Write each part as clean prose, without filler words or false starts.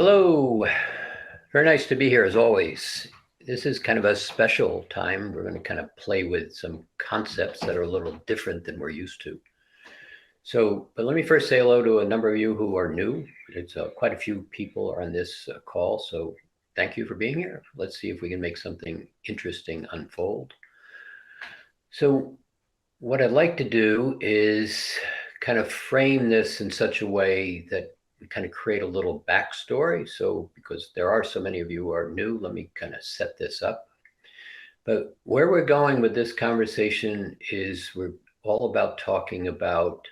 Hello. Very nice to be here as always. This is kind of a special time. We're going to kind of play with some concepts that are a little different than we're used to. But let me first say hello to a number of you who are new. It's quite a few people are on this call, so thank you for being here. Let's see if we can make something interesting unfold. So what I'd like to do is kind of frame this in such a way that we kind of create a little backstory. So because there are so many of you who are new, let me kind of set this up. But where we're going with this conversation is we're all about talking about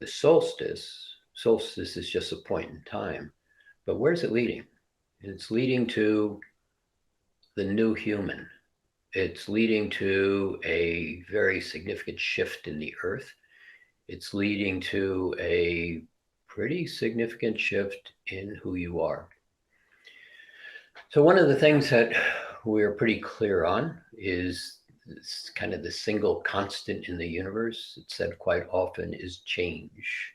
the solstice. Solstice is just a point in time, but where's it leading? It's leading to the new human. It's leading to a very significant shift in the earth. It's leading to a pretty significant shift in who you are. So one of the things that we're pretty clear on is this kind of the single constant in the universe. It's said quite often is change.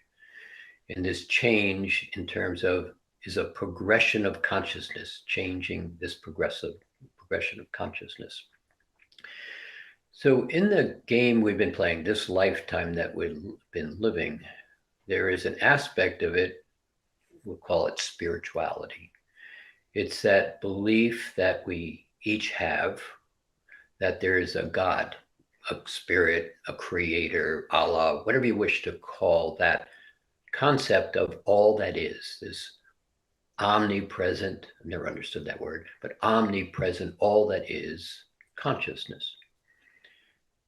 And this change in terms of is a progression of consciousness, changing this progression of consciousness. So in the game we've been playing, this lifetime that we've been living, there is an aspect of it, we'll call it spirituality. It's that belief that we each have that there is a God, a spirit, a creator, Allah, whatever you wish to call that concept of all that is, this omnipresent, I've never understood that word, but omnipresent, all that is consciousness.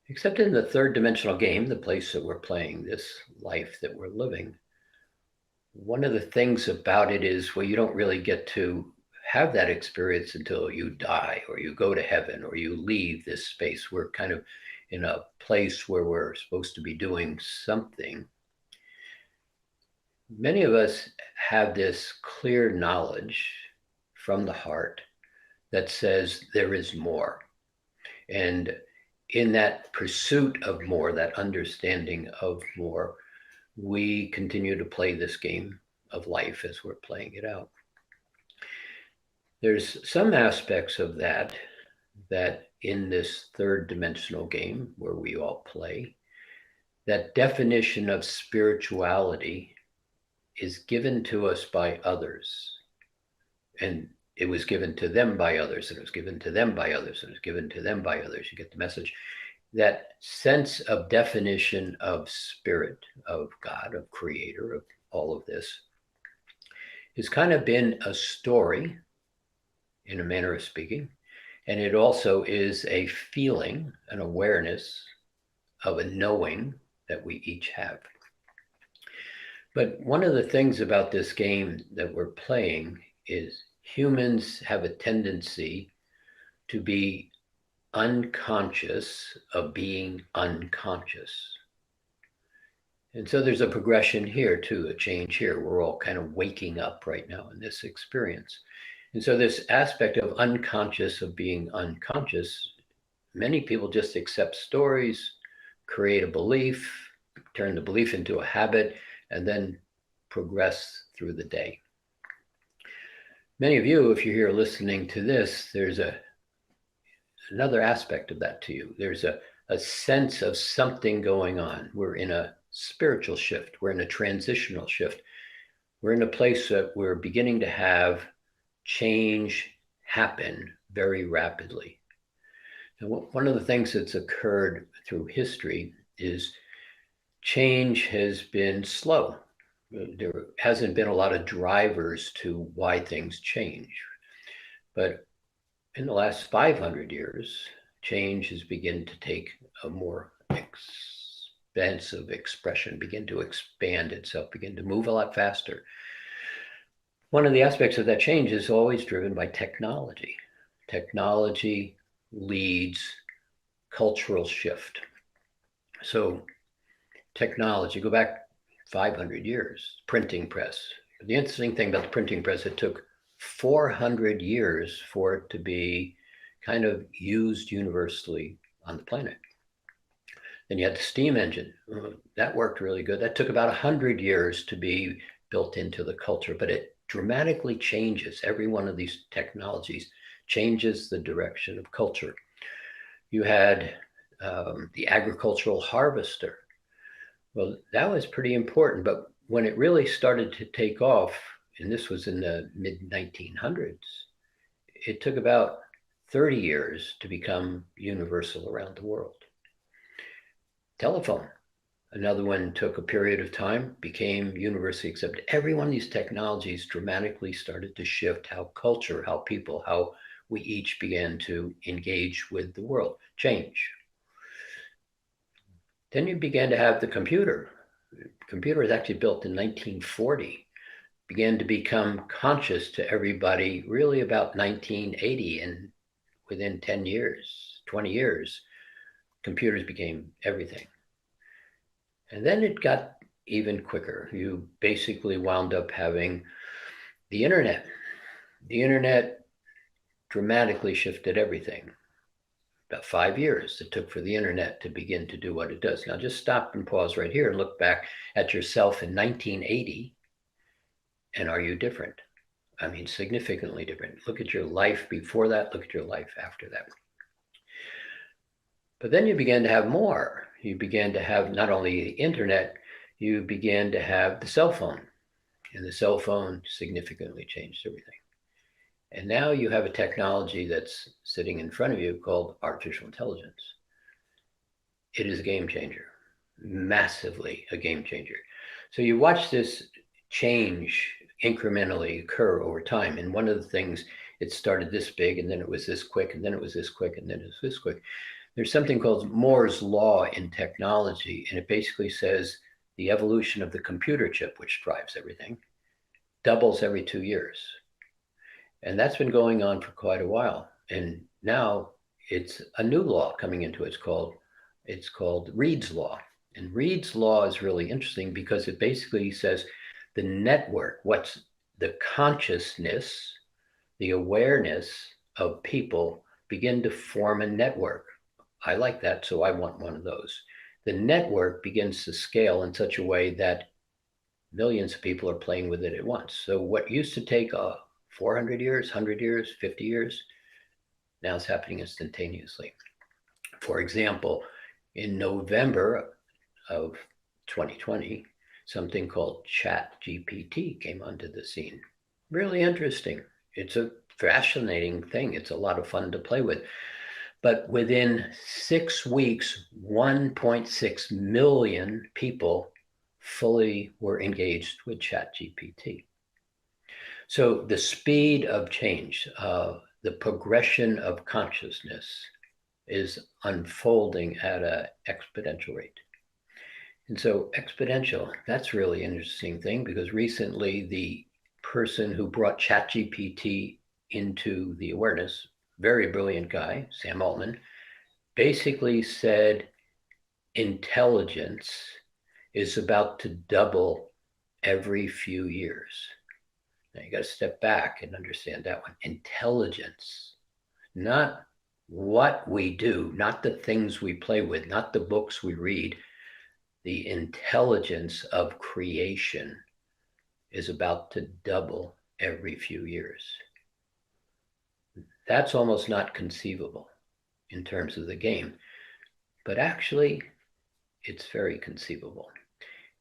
Except in the third dimensional game, the place that we're playing, this life that we're living, one of the things about it is, well, you don't really get to have that experience until you die or you go to heaven or you leave this space. We're kind of in a place where we're supposed to be doing something. Many of us have this clear knowledge from the heart that says there is more. And in that pursuit of more, that understanding of more, we continue to play this game of life as we're playing it out. There's some aspects of that in this third dimensional game where we all play, that definition of spirituality is given to us by others. And it was given to them by others, and it was given to them by others, and it was given to them by others. You get the message. That sense of definition of spirit, of God, of creator, of all of this, has kind of been a story, in a manner of speaking, and it also is a feeling, an awareness of a knowing that we each have. But one of the things about this game that we're playing is humans have a tendency to be unconscious of being unconscious. And so there's a progression here too, a change here. We're all kind of waking up right now in this experience. And so this aspect of unconscious, of being unconscious, many people just accept stories, create a belief, turn the belief into a habit, and then progress through the day. Many of you, if you're here listening to this, there's another aspect of that to you. There's a sense of something going on. We're in a spiritual shift. We're in a transitional shift. We're in a place that we're beginning to have change happen very rapidly. And one of the things that's occurred through history is change has been slow. There hasn't been a lot of drivers to why things change. But in the last 500 years, change has begun to take a more expansive expression, begin to expand itself, begin to move a lot faster. One of the aspects of that change is always driven by technology. Technology leads cultural shift. So technology, go back 500 years, printing press. But the interesting thing about the printing press, it took 400 years for it to be kind of used universally on the planet. Then you had the steam engine. That worked really good. That took about 100 years to be built into the culture, but it dramatically changes. Every one of these technologies changes the direction of culture. You had the agricultural harvester. Well, that was pretty important, but when it really started to take off, and this was in the mid 1900s, it took about 30 years to become universal around the world. Telephone, another one, took a period of time, became universally accepted. Every one of these technologies dramatically started to shift how culture, how people, how we each began to engage with the world, change. Then you began to have the computer. The computer was actually built in 1940, began to become conscious to everybody really about 1980, and within 10 years, 20 years, computers became everything. And then it got even quicker. You basically wound up having the internet. The internet dramatically shifted everything. About 5 years it took for the internet to begin to do what it does. Now just stop and pause right here and look back at yourself in 1980. And are you different? I mean, significantly different. Look at your life before that, look at your life after that. But then you began to have more. You began to have not only the internet, you began to have the cell phone. And the cell phone significantly changed everything. And now you have a technology that's sitting in front of you called artificial intelligence. It is a game changer, massively a game changer. So you watch this change incrementally occur over time. And one of the things, it started this big, and then it was this quick, and then it was this quick, and then it was this quick. There's something called Moore's law in technology, and it basically says the evolution of the computer chip, which drives everything, doubles every 2 years. And that's been going on for quite a while. And now it's a new law coming into it. It's called Reed's law. And Reed's law is really interesting because it basically says the network, what's the consciousness, the awareness of people begin to form a network. I like that, so I want one of those. The network begins to scale in such a way that millions of people are playing with it at once. So what used to take 400 years, 100 years, 50 years, now it's happening instantaneously. For example, in November of 2020, something called ChatGPT came onto the scene. Really interesting. It's a fascinating thing. It's a lot of fun to play with. But within 6 weeks, 1.6 million people fully were engaged with ChatGPT. So the speed of change, the progression of consciousness is unfolding at an exponential rate. And so exponential, that's really an interesting thing, because recently the person who brought ChatGPT into the awareness, very brilliant guy, Sam Altman, basically said intelligence is about to double every few years. Now you got to step back and understand that one. Intelligence, not what we do, not the things we play with, not the books we read. The intelligence of creation is about to double every few years. That's almost not conceivable in terms of the game, but actually it's very conceivable.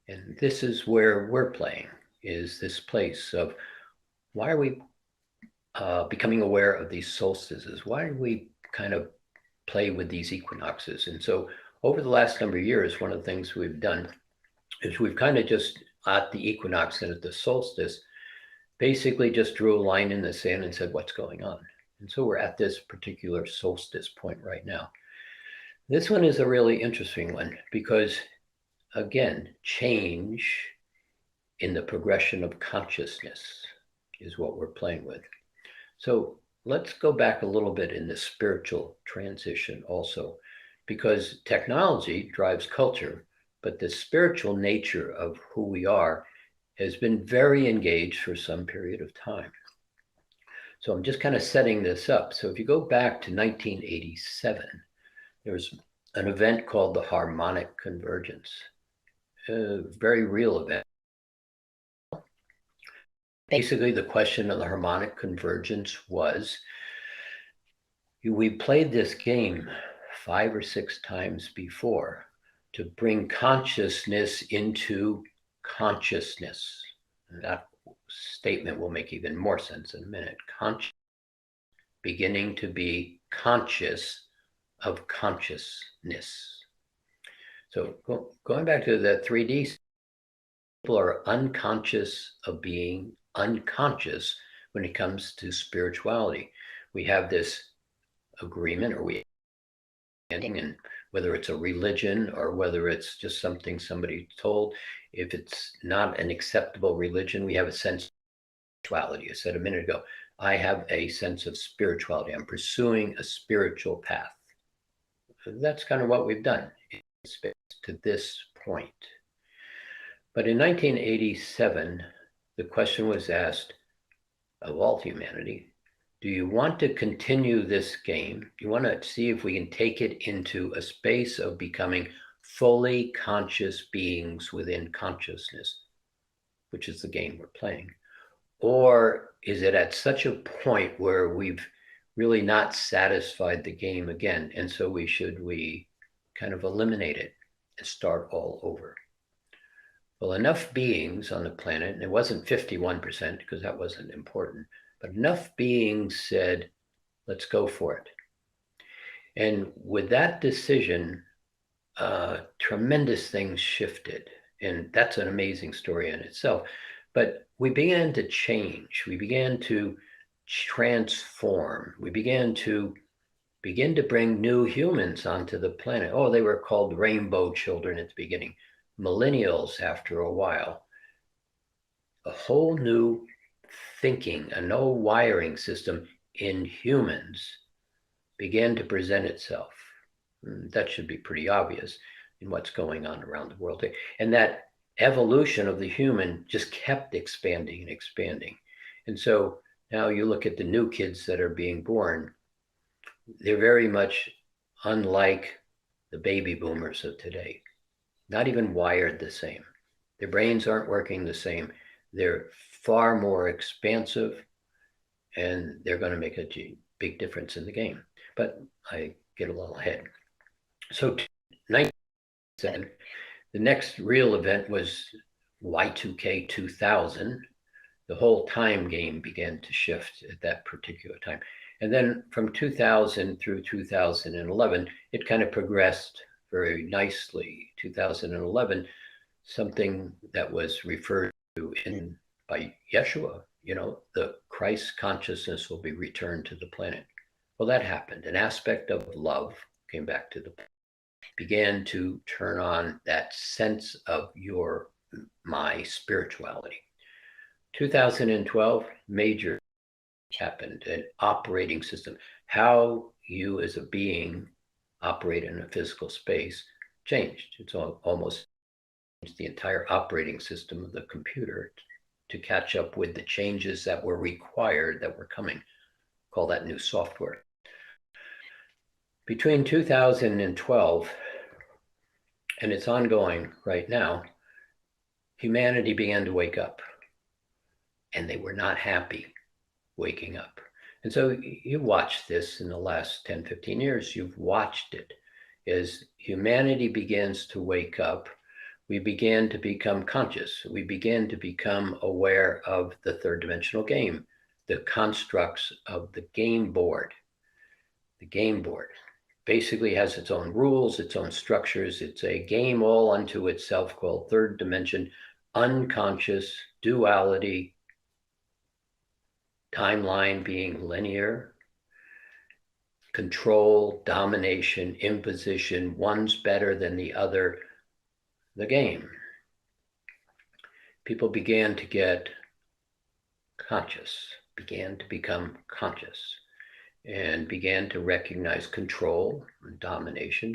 And this is where we're playing, is this place of why are we becoming aware of these solstices? Why do we kind of play with these equinoxes? And so over the last number of years, one of the things we've done is we've kind of just at the equinox and at the solstice, basically just drew a line in the sand and said, what's going on? And so we're at this particular solstice point right now. This one is a really interesting one because, again, change in the progression of consciousness is what we're playing with. So let's go back a little bit in the spiritual transition also, because technology drives culture, but the spiritual nature of who we are has been very engaged for some period of time. So I'm just kind of setting this up. So if you go back to 1987, there was an event called the harmonic convergence, a very real event. Basically, the question of the harmonic convergence was, we played this game 5 or 6 times before to bring consciousness into consciousness. And that statement will make even more sense in a minute. Beginning to be conscious of consciousness. So going back to the 3D, people are unconscious of being unconscious when it comes to spirituality. We have this agreement, and whether it's a religion or whether it's just something somebody told, if it's not an acceptable religion, we have a sense of spirituality. I said a minute ago, I have a sense of spirituality. I'm pursuing a spiritual path. That's kind of what we've done to this point. But in 1987, the question was asked of all humanity, do you want to continue this game? Do you want to see if we can take it into a space of becoming fully conscious beings within consciousness, which is the game we're playing? Or is it at such a point where we've really not satisfied the game again, and so we kind of eliminate it and start all over? Well, enough beings on the planet, and it wasn't 51% because that wasn't important, but enough beings said, let's go for it. And with that decision, tremendous things shifted. And that's an amazing story in itself. But we began to change. We began to transform. We began to bring new humans onto the planet. Oh, they were called rainbow children at the beginning. Millennials after a while. A whole new thinking, a no wiring system in humans began to present itself. That should be pretty obvious in what's going on around the world. And that evolution of the human just kept expanding and expanding. And so now you look at the new kids that are being born, they're very much unlike the baby boomers of today. Not even wired the same. Their brains aren't working the same. They're far more expansive, and they're going to make a big difference in the game. But I get a little ahead. So 1997, the next real event was Y2K 2000. The whole time game began to shift at that particular time. And then from 2000 through 2011, it kind of progressed very nicely. 2011, something that was referred to by Yeshua, the Christ consciousness will be returned to the planet. Well, that happened. An aspect of love came back to the planet, began to turn on that sense of my spirituality. 2012, major happened, an operating system. How you as a being operate in a physical space changed. It's almost the entire operating system of the computer to catch up with the changes that were required, that were coming. Call that new software. Between 2012 and it's ongoing right now, humanity began to wake up, and they were not happy waking up. And so you watched this in the last 10, 15 years, you've watched it. As humanity begins to wake up, we began to become conscious. We began to become aware of the third dimensional game, the constructs of the game board. The game board basically has its own rules, its own structures. It's a game all unto itself called third dimension, unconscious, duality, timeline being linear, control, domination, imposition, one's better than the other, the game. People began to get conscious, began to become conscious, and began to recognize control and domination,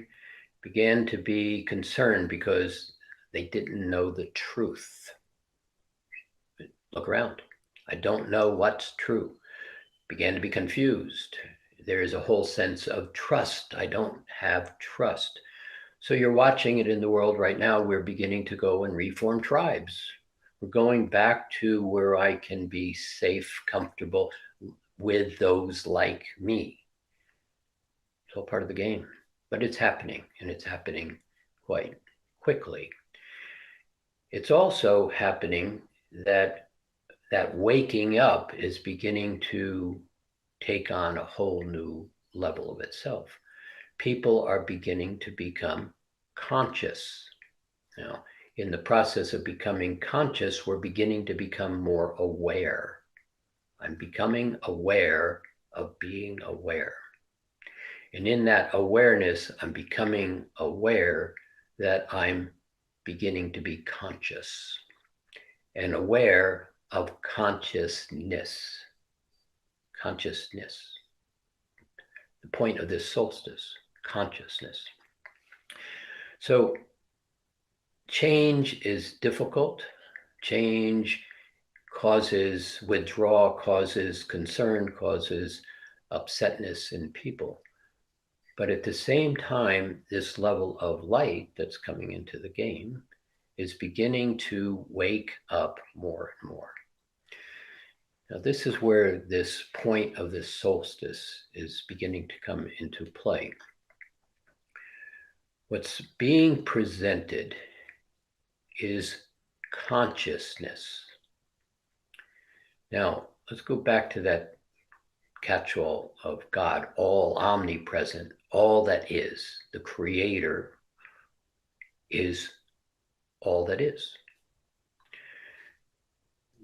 began to be concerned because they didn't know the truth. Look around. I don't know what's true. Began to be confused. There is a whole sense of trust. I don't have trust. So you're watching it in the world right now. We're beginning to go and reform tribes. We're going back to where I can be safe, comfortable with those like me. It's all part of the game, but it's happening, and it's happening quite quickly. It's also happening that waking up is beginning to take on a whole new level of itself. People are beginning to become conscious. Now, in the process of becoming conscious, we're beginning to become more aware. I'm becoming aware of being aware. And in that awareness, I'm becoming aware that I'm beginning to be conscious and aware of consciousness. Consciousness. The point of this solstice, consciousness. So change is difficult. Change causes withdrawal, causes concern, causes upsetness in people. But at the same time, this level of light that's coming into the game is beginning to wake up more and more. Now, this is where this point of this solstice is beginning to come into play. What's being presented is consciousness. Now, let's go back to that catch-all of God, all omnipresent, all that is, the creator is all that is.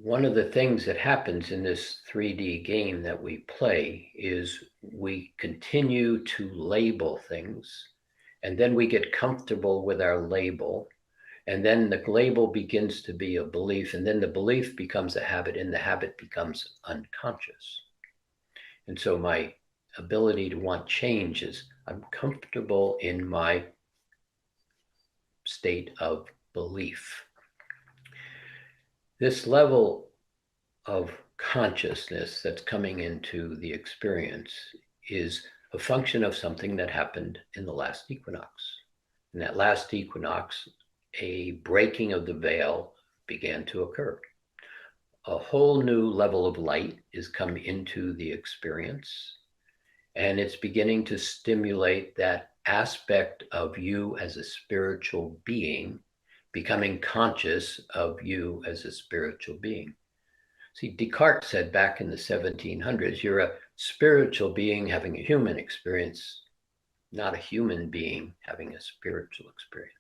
One of the things that happens in this 3D game that we play is we continue to label things, and then we get comfortable with our label, and then the label begins to be a belief, and then the belief becomes a habit, and the habit becomes unconscious. And so my ability to want change is I'm comfortable in my state of belief. This level of consciousness that's coming into the experience is a function of something that happened in the last equinox. In that last equinox, a breaking of the veil began to occur. A whole new level of light is come into the experience, and it's beginning to stimulate that aspect of you as a spiritual being, becoming conscious of you as a spiritual being. See, Descartes said back in the 1700s, you're a spiritual being having a human experience, not a human being having a spiritual experience.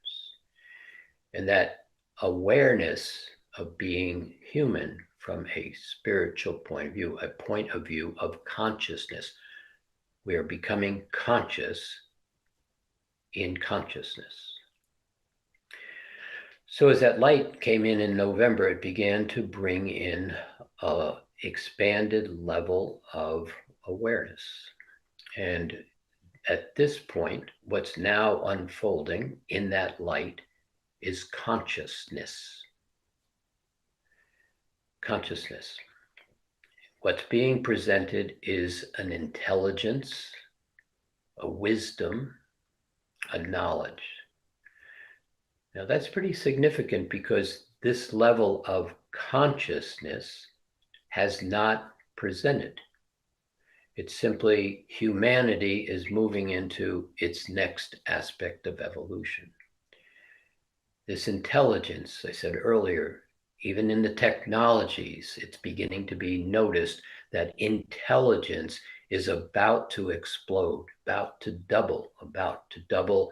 And that awareness of being human from a spiritual point of view, a point of view of consciousness, we are becoming conscious in consciousness. So as that light came in November, it began to bring in an expanded level of awareness. And at this point, what's now unfolding in that light is consciousness. Consciousness. What's being presented is an intelligence, a wisdom, a knowledge. Now that's pretty significant because this level of consciousness has not presented. It's simply humanity is moving into its next aspect of evolution. This intelligence, I said earlier, even in the technologies, it's beginning to be noticed that intelligence is about to explode, about to double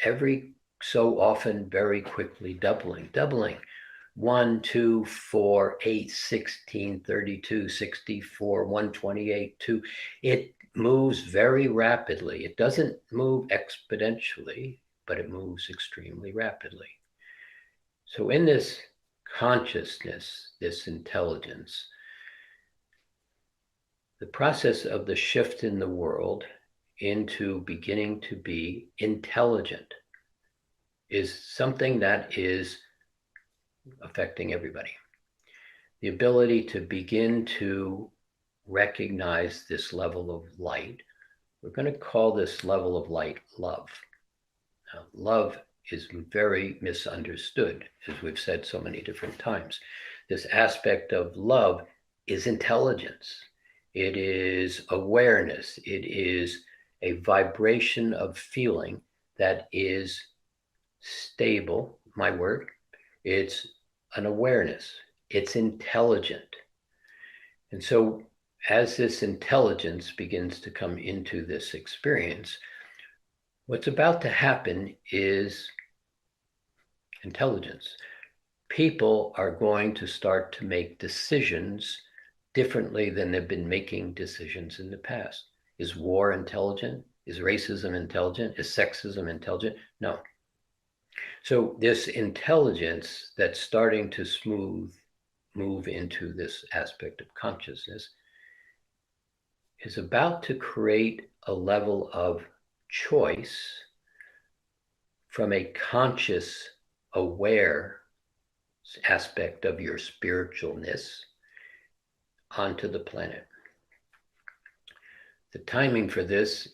every so often, very quickly doubling. 1, 2, 4, 8, 16, 32, 64, 128, 2. It moves very rapidly. It doesn't move exponentially, but it moves extremely rapidly. So in this consciousness, this intelligence, the process of the shift in the world into beginning to be intelligent is something that is affecting everybody. The ability to begin to recognize this level of light, we're going to call this level of light love. Now, love is very misunderstood, as we've said so many different times. This aspect of love is intelligence. It is awareness. It is a vibration of feeling that is stable, my word. It's an awareness. It's intelligent. And so as this intelligence begins to come into this experience, what's about to happen is intelligence. People are going to start to make decisions differently than they've been making decisions in the past. Is war intelligent? Is racism intelligent? Is sexism intelligent? No. So this intelligence that's starting to move into this aspect of consciousness is about to create a level of choice from a conscious, aware aspect of your spiritualness onto the planet. The timing for this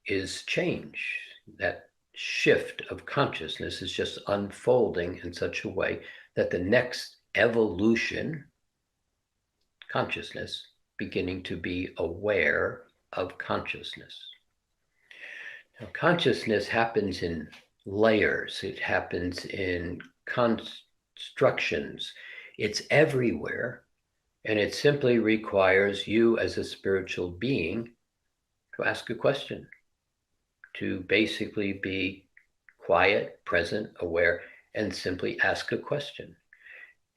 is change. That shift of consciousness is just unfolding in such a way that the next evolution, consciousness, beginning to be aware of consciousness. Now, consciousness happens in layers. It happens in constructions. It's everywhere. And it simply requires you as a spiritual being to ask a question, to basically be quiet, present, aware, and simply ask a question.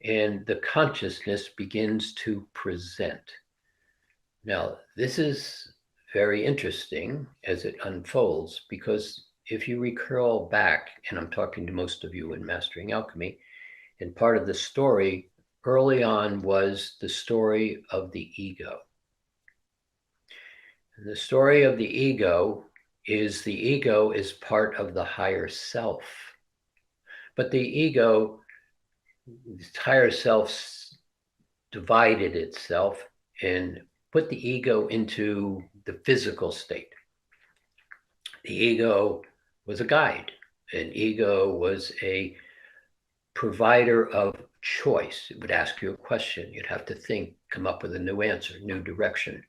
And the consciousness begins to present. Now, this is very interesting as it unfolds, because if you recall back, and I'm talking to most of you in Mastering Alchemy, and part of the story early on was the story of the ego. And the story of the ego is part of the higher self. But the ego, this higher self, divided itself and put the ego into the physical state. The ego was a guide. An ego was a provider of choice. It would ask you a question. You'd have to think, come up with a new answer, new direction.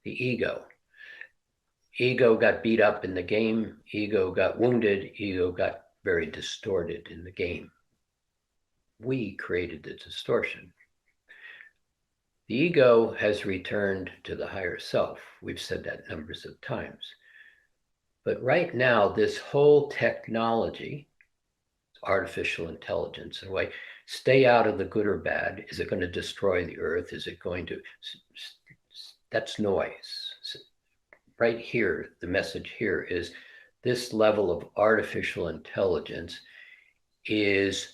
The ego. Ego got beat up in the game. Ego got wounded. Ego got very distorted in the game. We created the distortion. The ego has returned to the higher self. We've said that numbers of times. But right now, this whole technology, artificial intelligence in a way, stay out of the good or bad. Is it going to destroy the earth? Is it going to, that's noise. Right here, the message here is this level of artificial intelligence is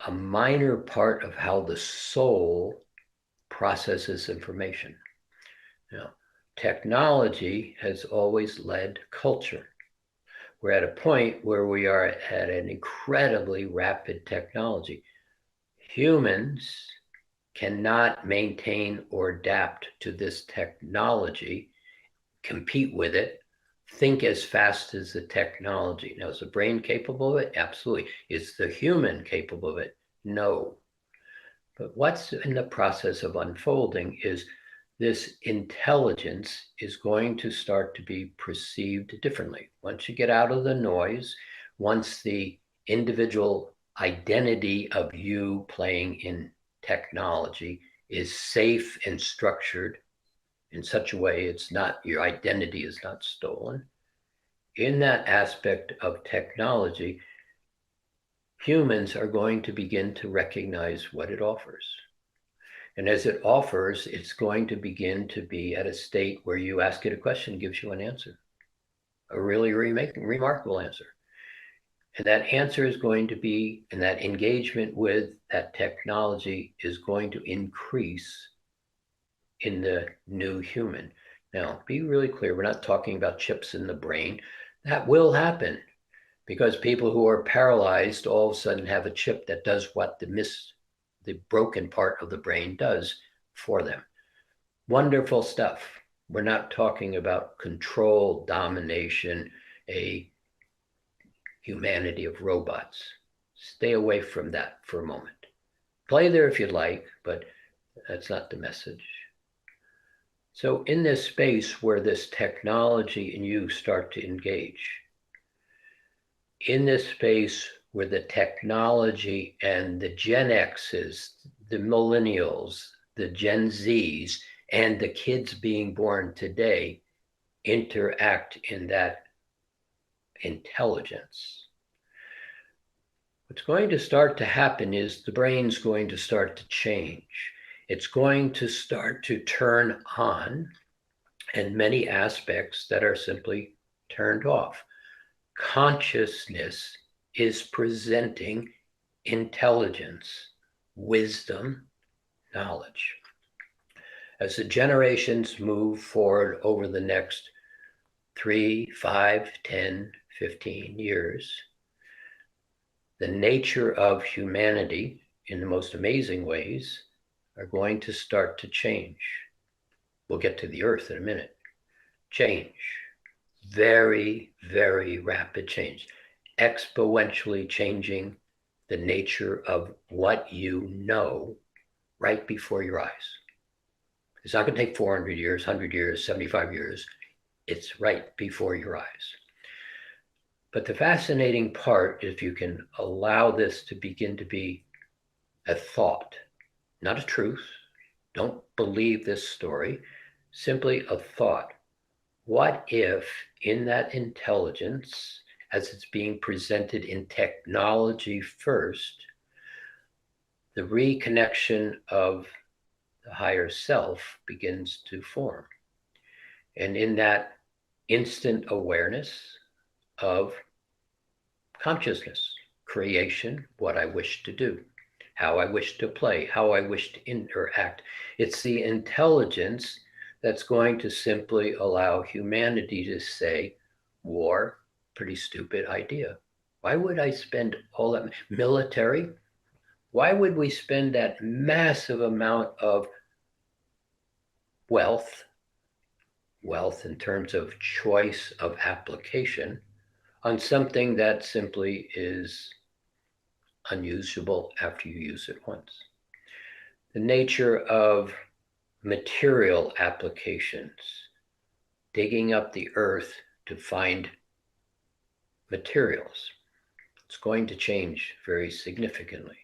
a minor part of how the soul processes information. Now, technology has always led culture. We're at a point where we are at an incredibly rapid technology. Humans cannot maintain or adapt to this technology, compete with it, think as fast as the technology. Now, is the brain capable of it? Absolutely. Is the human capable of it? No. But what's in the process of unfolding is this intelligence is going to start to be perceived differently. Once you get out of the noise, once the individual identity of you playing in technology is safe and structured in such a way it's not, your identity is not stolen. In that aspect of technology, humans are going to begin to recognize what it offers. And as it offers, it's going to begin to be at a state where you ask it a question, gives you an answer, a really remarkable answer. And that answer is going to be, and that engagement with that technology is going to increase in the new human. Now, be really clear, we're not talking about chips in the brain. That will happen because people who are paralyzed all of a sudden have a chip that does what the broken part of the brain does for them. Wonderful stuff. We're not talking about control, domination, a humanity of robots. Stay away from that for a moment. Play there if you'd like, but that's not the message. So in this space where this technology and you start to engage, in this space where the technology and the Gen X's, the millennials, the Gen Z's, and the kids being born today interact in that intelligence, what's going to start to happen is the brain's going to start to change. It's going to start to turn on, and many aspects that are simply turned off. Consciousness is presenting intelligence, wisdom, knowledge. As the generations move forward over the next 3, 5, 10, 15 years, the nature of humanity in the most amazing ways are going to start to change. We'll get to the earth in a minute. Change. Very, very rapid change. Exponentially changing the nature of what you know right before your eyes. It's not going to take 400 years, 100 years, 75 years. It's right before your eyes. But the fascinating part, if you can allow this to begin to be a thought, not a truth, don't believe this story, simply a thought. What if in that intelligence, as it's being presented in technology first, the reconnection of the higher self begins to form? And in that instant awareness of consciousness, creation, what I wish to do, how I wish to play, how I wish to interact. It's the intelligence that's going to simply allow humanity to say, war, pretty stupid idea. Why would I spend all that military? Why would we spend that massive amount of wealth in terms of choice of application on something that simply is unusable after you use it once? The nature of material applications, digging up the earth to find materials, it's going to change very significantly.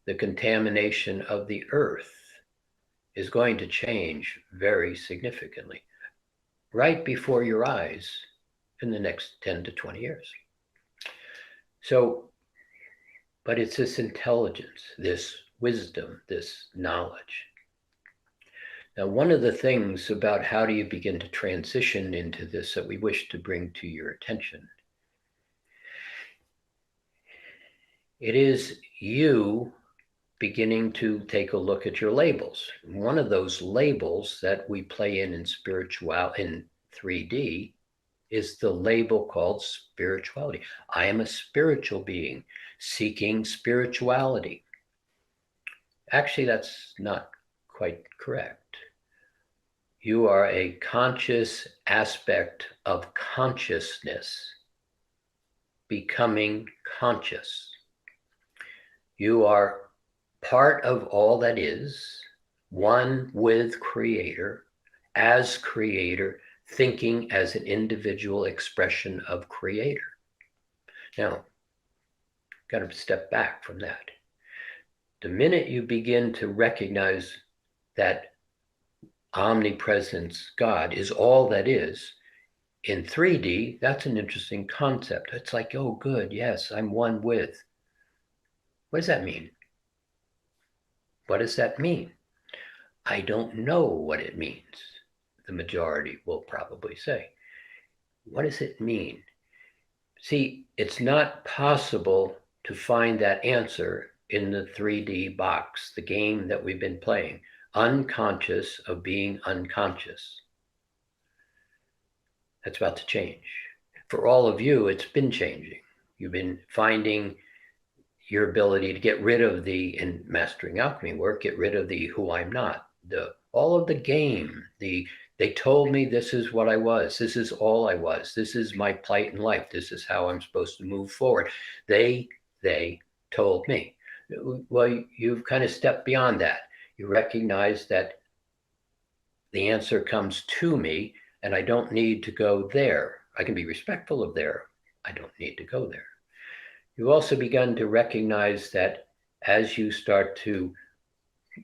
The contamination of the earth is going to change very significantly right before your eyes in the next 10 to 20 years. So, but it's this intelligence, this wisdom, this knowledge. Now, one of the things about how do you begin to transition into this that we wish to bring to your attention, it is you beginning to take a look at your labels. One of those labels that we play in spirituality, in 3D, is the label called spirituality. I am a spiritual being seeking spirituality. Actually, that's not quite correct. You are a conscious aspect of consciousness, becoming conscious. You are part of all that is, one with Creator, as Creator, thinking as an individual expression of Creator. Now, got to step back from that. The minute you begin to recognize that omnipresence, God, is all that is, in 3D, that's an interesting concept. It's like, oh, good, yes, I'm one with. What does that mean? What does that mean? I don't know what it means, the majority will probably say. What does it mean? See, it's not possible to find that answer in the 3D box, the game that we've been playing, unconscious of being unconscious. That's about to change. For all of you, it's been changing. You've been finding your ability to get rid of in Mastering Alchemy work, get rid of the who I'm not, all of the game, the They told me this is what I was. This is all I was. This is my plight in life. This is how I'm supposed to move forward. They told me. Well, you've kind of stepped beyond that. You recognize that the answer comes to me and I don't need to go there. I can be respectful of there. I don't need to go there. You've also begun to recognize that as you start to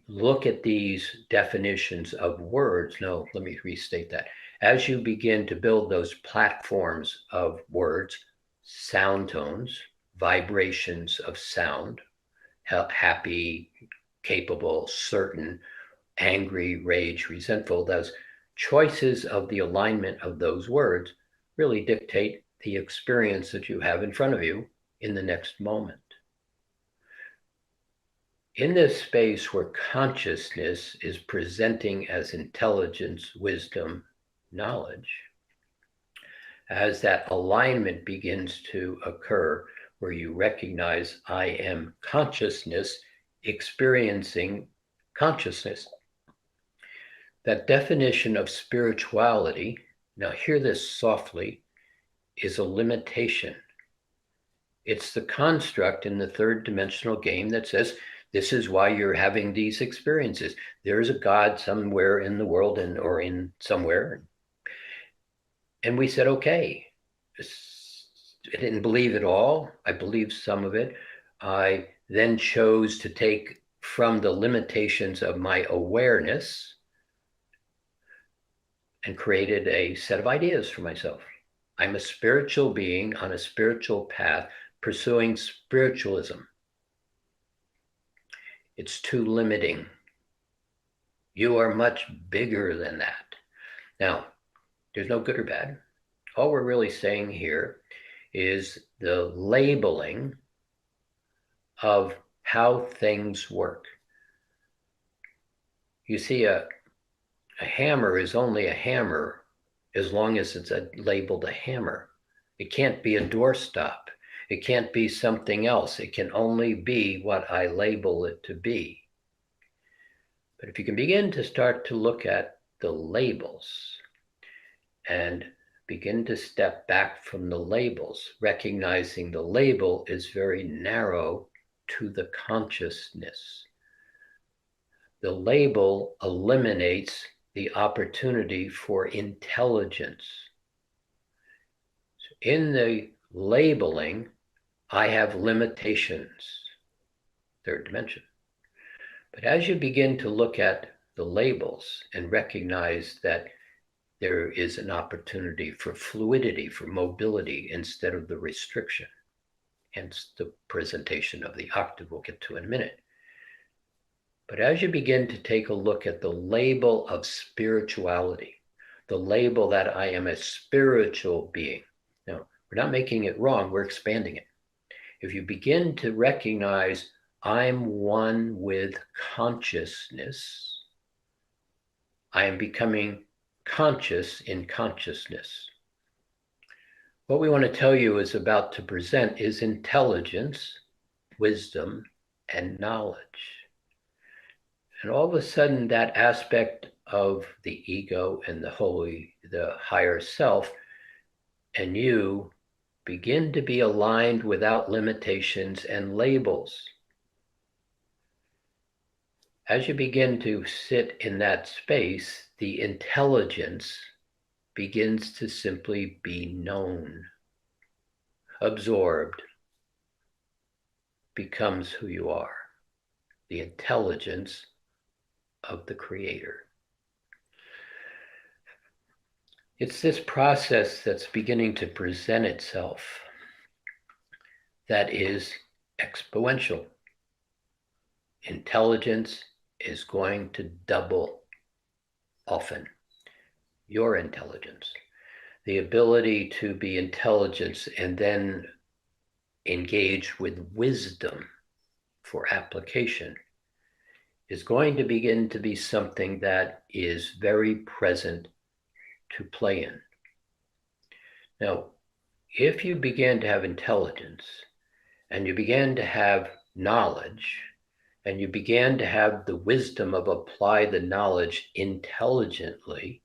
look at these definitions of words, no, let me restate that. As you begin to build those platforms of words, sound tones, vibrations of sound, happy, capable, certain, angry, rage, resentful, those choices of the alignment of those words really dictate the experience that you have in front of you in the next moment. In this space where consciousness is presenting as intelligence, wisdom, knowledge, as that alignment begins to occur, where you recognize I am consciousness experiencing consciousness, that definition of spirituality, now hear this softly, is a limitation. It's the construct in the third dimensional game that says, this is why you're having these experiences. There's a God somewhere in the world or in somewhere. And we said, okay. I didn't believe it all. I believed some of it. I then chose to take from the limitations of my awareness and created a set of ideas for myself. I'm a spiritual being on a spiritual path pursuing spiritualism. It's too limiting. You are much bigger than that. Now, there's no good or bad. All we're really saying here is the labeling of how things work. You see, a hammer is only a hammer as long as it's labeled a hammer. It can't be a doorstop. It can't be something else. It can only be what I label it to be. But if you can begin to start to look at the labels and begin to step back from the labels, recognizing the label is very narrow to the consciousness. The label eliminates the opportunity for intelligence. So in the labeling, I have limitations, third dimension. But as you begin to look at the labels and recognize that there is an opportunity for fluidity, for mobility instead of the restriction, hence the presentation of the octave we'll get to in a minute. But as you begin to take a look at the label of spirituality, the label that I am a spiritual being. Now, we're not making it wrong, we're expanding it. If you begin to recognize I'm one with consciousness, I am becoming conscious in consciousness. What we want to tell you is about to present is intelligence, wisdom, and knowledge. And all of a sudden, that aspect of the ego and the higher self, and you begin to be aligned without limitations and labels. As you begin to sit in that space, the intelligence begins to simply be known, absorbed, becomes who you are, the intelligence of the Creator. It's this process that's beginning to present itself that is exponential. Intelligence is going to double often. Your intelligence, the ability to be intelligent and then engage with wisdom for application is going to begin to be something that is very present to play in. Now, if you begin to have intelligence and you begin to have knowledge and you began to have the wisdom of apply the knowledge intelligently,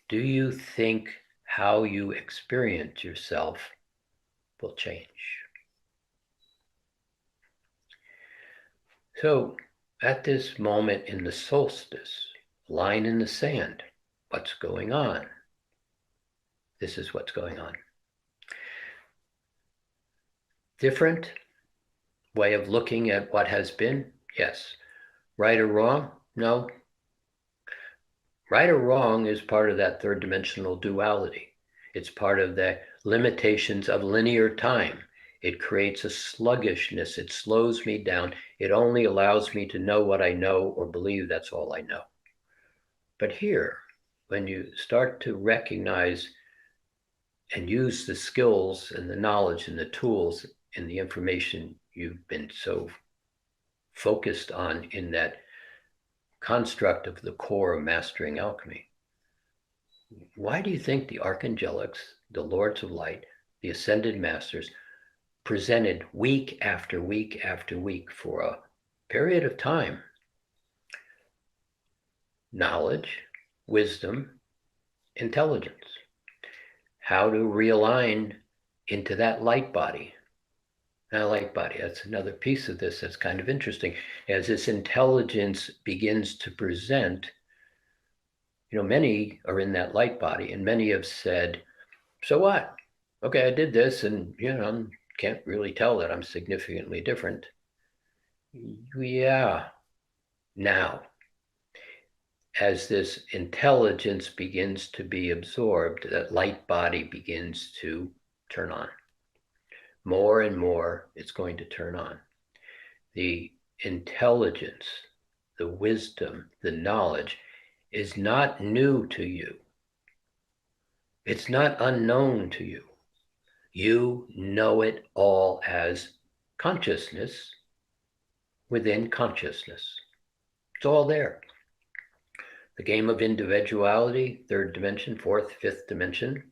do you think how you experience yourself will change? So at this moment in the solstice, line in the sand, what's going on? This is what's going on. Different way of looking at what has been? Yes. Right or wrong? No. Right or wrong is part of that third dimensional duality. It's part of the limitations of linear time. It creates a sluggishness. It slows me down. It only allows me to know what I know or believe that's all I know. But here, when you start to recognize and use the skills and the knowledge and the tools and the information you've been so focused on in that construct of the core of Mastering Alchemy, why do you think the archangelics, the lords of light, the ascended masters presented week after week after week for a period of time knowledge, wisdom, intelligence, how to realign into that light body? That light body, that's another piece of this that's kind of interesting. As this intelligence begins to present, many are in that light body, and many have said, so what? Okay, I did this, and can't really tell that I'm significantly different. Yeah. Now, as this intelligence begins to be absorbed, that light body begins to turn on. More and more, it's going to turn on. The intelligence, the wisdom, the knowledge is not new to you. It's not unknown to you. You know it all as consciousness within consciousness. It's all there. The game of individuality, third dimension, fourth, fifth dimension,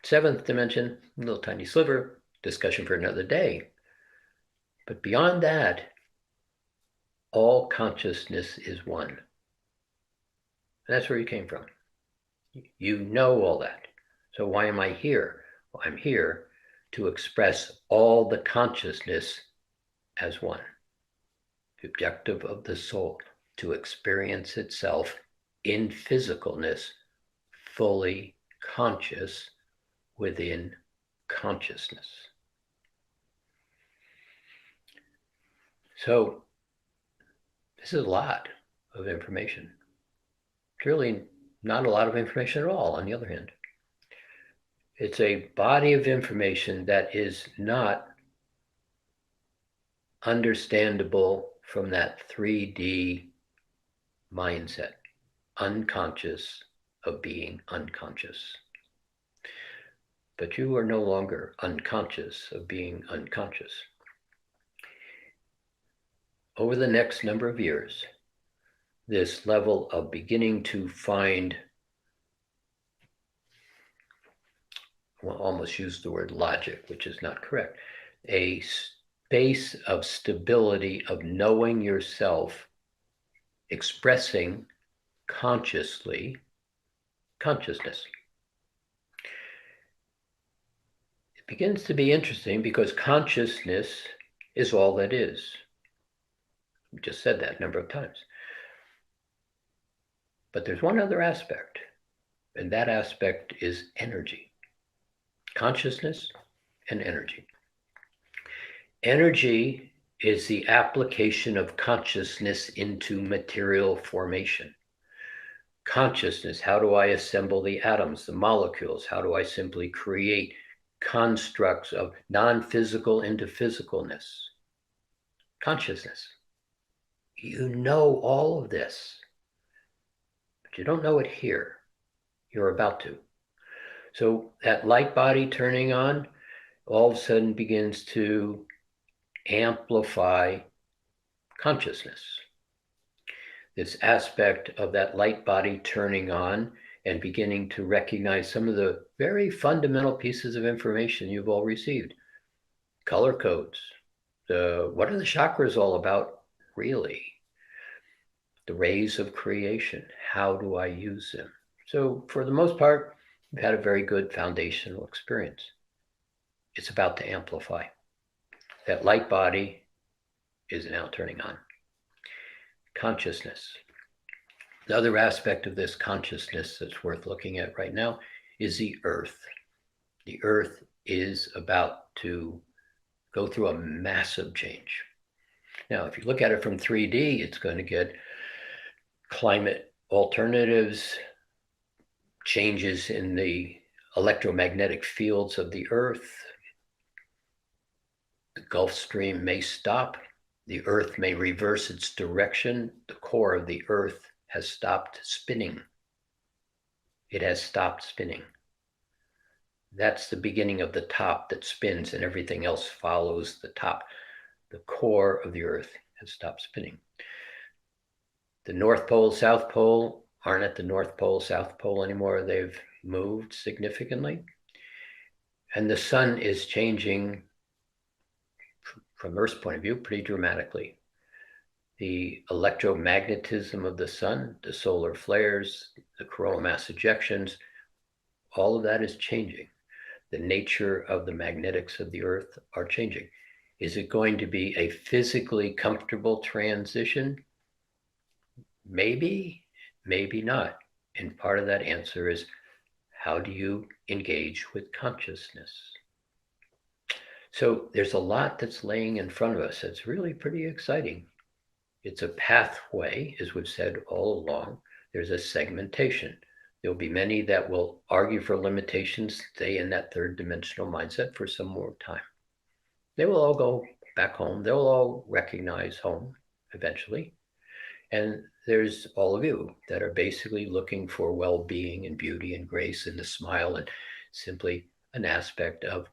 seventh dimension, a little tiny sliver, discussion for another day. But beyond that, all consciousness is one. And that's where you came from. You know all that. So why am I here? Well, I'm here to express all the consciousness as one. The objective of the soul, to experience itself in physicalness, fully conscious within consciousness. So this is a lot of information. It's really not a lot of information at all, on the other hand. It's a body of information that is not understandable from that 3D mindset, unconscious of being unconscious. But you are no longer unconscious of being unconscious. Over the next number of years, this level of beginning to find, well, almost use the word logic, which is not correct, a space of stability of knowing yourself, expressing consciously consciousness. It begins to be interesting because consciousness is all that is. We just said that a number of times. But there's one other aspect, and that aspect is energy. Consciousness and energy. Energy is the application of consciousness into material formation. Consciousness, how do I assemble the atoms, the molecules? How do I simply create constructs of non-physical into physicalness? Consciousness. You know all of this, but you don't know it here. You're about to. So that light body turning on all of a sudden begins to amplify consciousness. This aspect of that light body turning on and beginning to recognize some of the very fundamental pieces of information you've all received. Color codes. What are the chakras all about, really? the rays of creation. How do I use them? So for the most part, we've had a very good foundational experience. It's about to amplify. That light body is now turning on. Consciousness. The other aspect of this consciousness that's worth looking at right now is the earth. The earth is about to go through a massive change. Now, if you look at it from 3D, it's going to get climate alternatives, changes in the electromagnetic fields of the earth. The Gulf Stream may stop. The earth may reverse its direction. The core of the earth has stopped spinning. It has stopped spinning. That's the beginning of the top that spins and everything else follows the top. The core of the earth has stopped spinning. The North Pole, South Pole aren't at the North Pole, South Pole anymore. They've moved significantly. And the sun is changing, from Earth's point of view, pretty dramatically. The electromagnetism of the sun, the solar flares, the coronal mass ejections, all of that is changing. The nature of the magnetics of the earth are changing. Is it going to be a physically comfortable transition? Maybe, maybe not. And part of that answer is, how do you engage with consciousness? So there's a lot that's laying in front of us that's really pretty exciting. It's a pathway, as we've said all along. There's a segmentation. There'll be many that will argue for limitations, stay in that third dimensional mindset for some more time. They will all go back home. They'll all recognize home eventually. And there's all of you that are basically looking for well-being and beauty and grace and the smile and simply an aspect of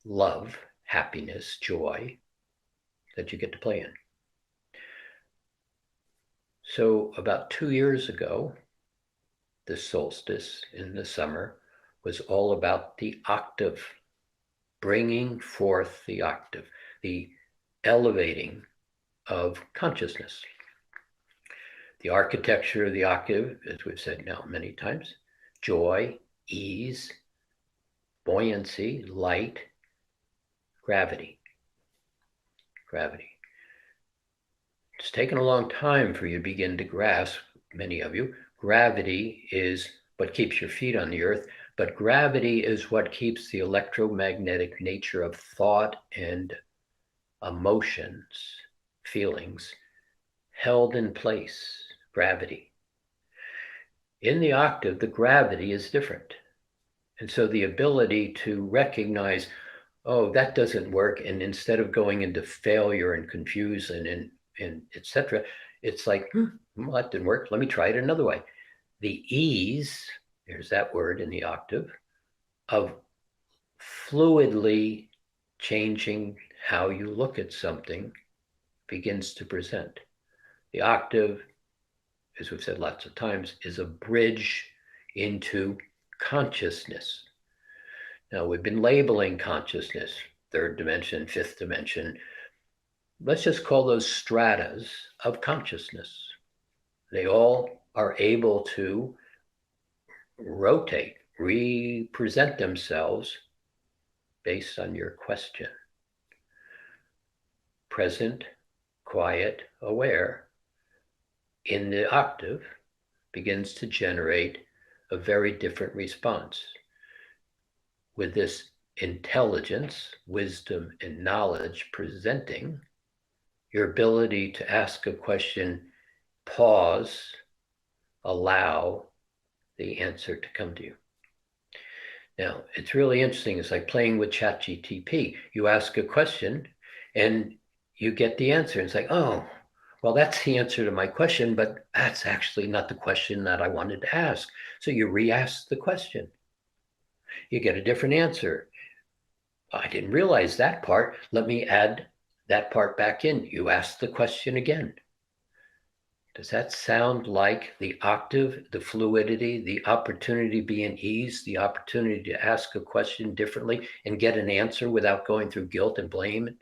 love, happiness, joy that you get to play in. So about 2 years ago, the solstice in the summer was all about the octave, bringing forth the octave, the elevating of consciousness. The architecture of the octave, as we've said now many times, joy, ease, buoyancy, light, gravity. Gravity. It's taken a long time for you to begin to grasp, many of you. Gravity is what keeps your feet on the earth, but gravity is what keeps the electromagnetic nature of thought and emotions, feelings, held in place. Gravity. In the octave, the gravity is different. And so the ability to recognize, oh, that doesn't work, and instead of going into failure and confusion and etc., it's like, well, that didn't work. Let me try it another way. The ease, there's that word in the octave, of fluidly changing how you look at something begins to present. The octave, as we've said lots of times, is a bridge into consciousness. Now, we've been labeling consciousness, third dimension, fifth dimension. Let's just call those stratas of consciousness. They all are able to rotate, represent themselves based on your question. Present, quiet, aware in the octave begins to generate a very different response. With this intelligence, wisdom, and knowledge presenting, your ability to ask a question, pause, allow the answer to come to you. Now, it's really interesting. It's like playing with ChatGPT. You ask a question and you get the answer. It's like, oh, well, that's the answer to my question, but that's actually not the question that I wanted to ask. So you re-ask the question. You get a different answer. I didn't realize that part. Let me add that part back in. You ask the question again. Does that sound like the octave, the fluidity, the opportunity to be in ease, the opportunity to ask a question differently and get an answer without going through guilt and blame?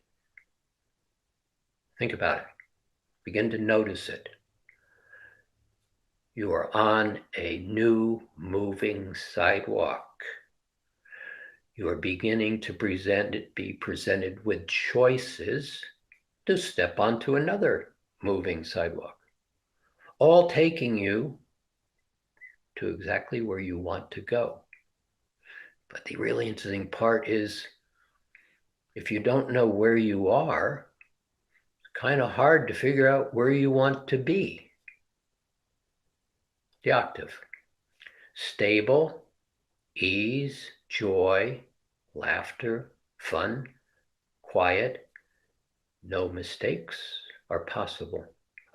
Think about it. Begin to notice it. You are on a new moving sidewalk. You are beginning to be presented with choices to step onto another moving sidewalk, all taking you to exactly where you want to go. But the really interesting part is if you don't know where you are, it's kind of hard to figure out where you want to be. The octave. Stable, ease, joy, laughter, fun, quiet, no mistakes are possible.